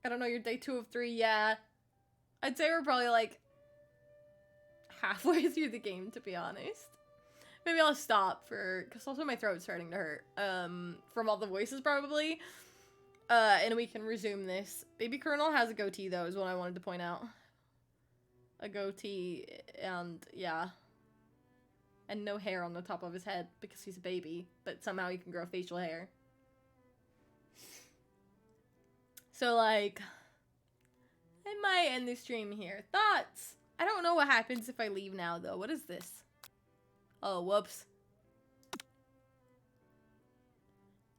I don't know, you're day 2 of 3, yeah. I'd say we're probably like halfway through the game, to be honest. Maybe I'll stop because also my throat's starting to hurt, from all the voices probably. And we can resume this. Baby Colonel has a goatee though, is what I wanted to point out. A goatee, and yeah. And no hair on the top of his head because he's a baby, but somehow he can grow facial hair. So like, I might end the stream here. Thoughts? I don't know what happens if I leave now though. What is this? Oh, whoops.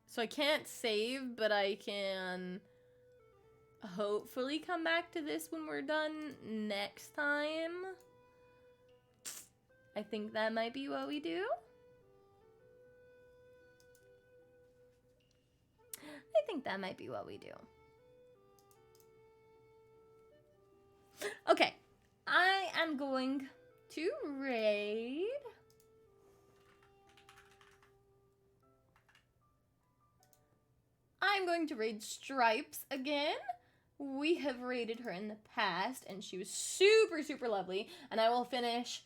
So I can't save, but I can hopefully come back to this when we're done next time. I think that might be what we do. I think that might be what we do. Okay, I am going to raid. I'm going to raid Stripes again. We have raided her in the past, and she was super, super lovely. And I will finish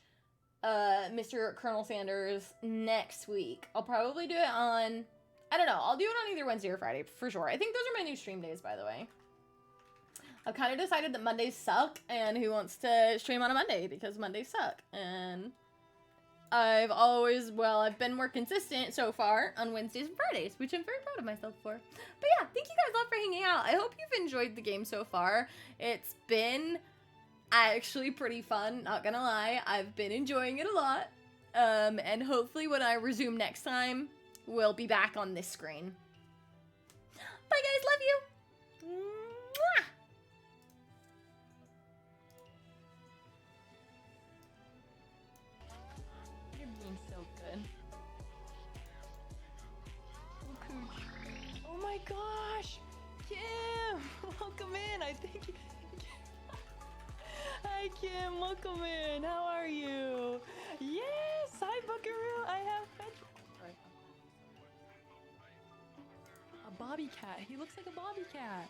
Mr. Colonel Sanders next week. I'll probably do it on, I don't know, I'll do it on either Wednesday or Friday, for sure. I think those are my new stream days, by the way. I've kind of decided that Mondays suck, and who wants to stream on a Monday, because Mondays suck. And I've been more consistent so far on Wednesdays and Fridays, which I'm very proud of myself for. But yeah, thank you guys all for hanging out. I hope you've enjoyed the game so far. It's been actually pretty fun, not gonna lie. I've been enjoying it a lot. And hopefully when I resume next time, we'll be back on this screen. Bye guys, love you! Mwah! You're being so good. Oh my gosh! Kim! Welcome in! I think you... Hi Kim, welcome in! How are you? Yes! Hi Buckaroo! I have a bobby cat. He looks like a bobby cat.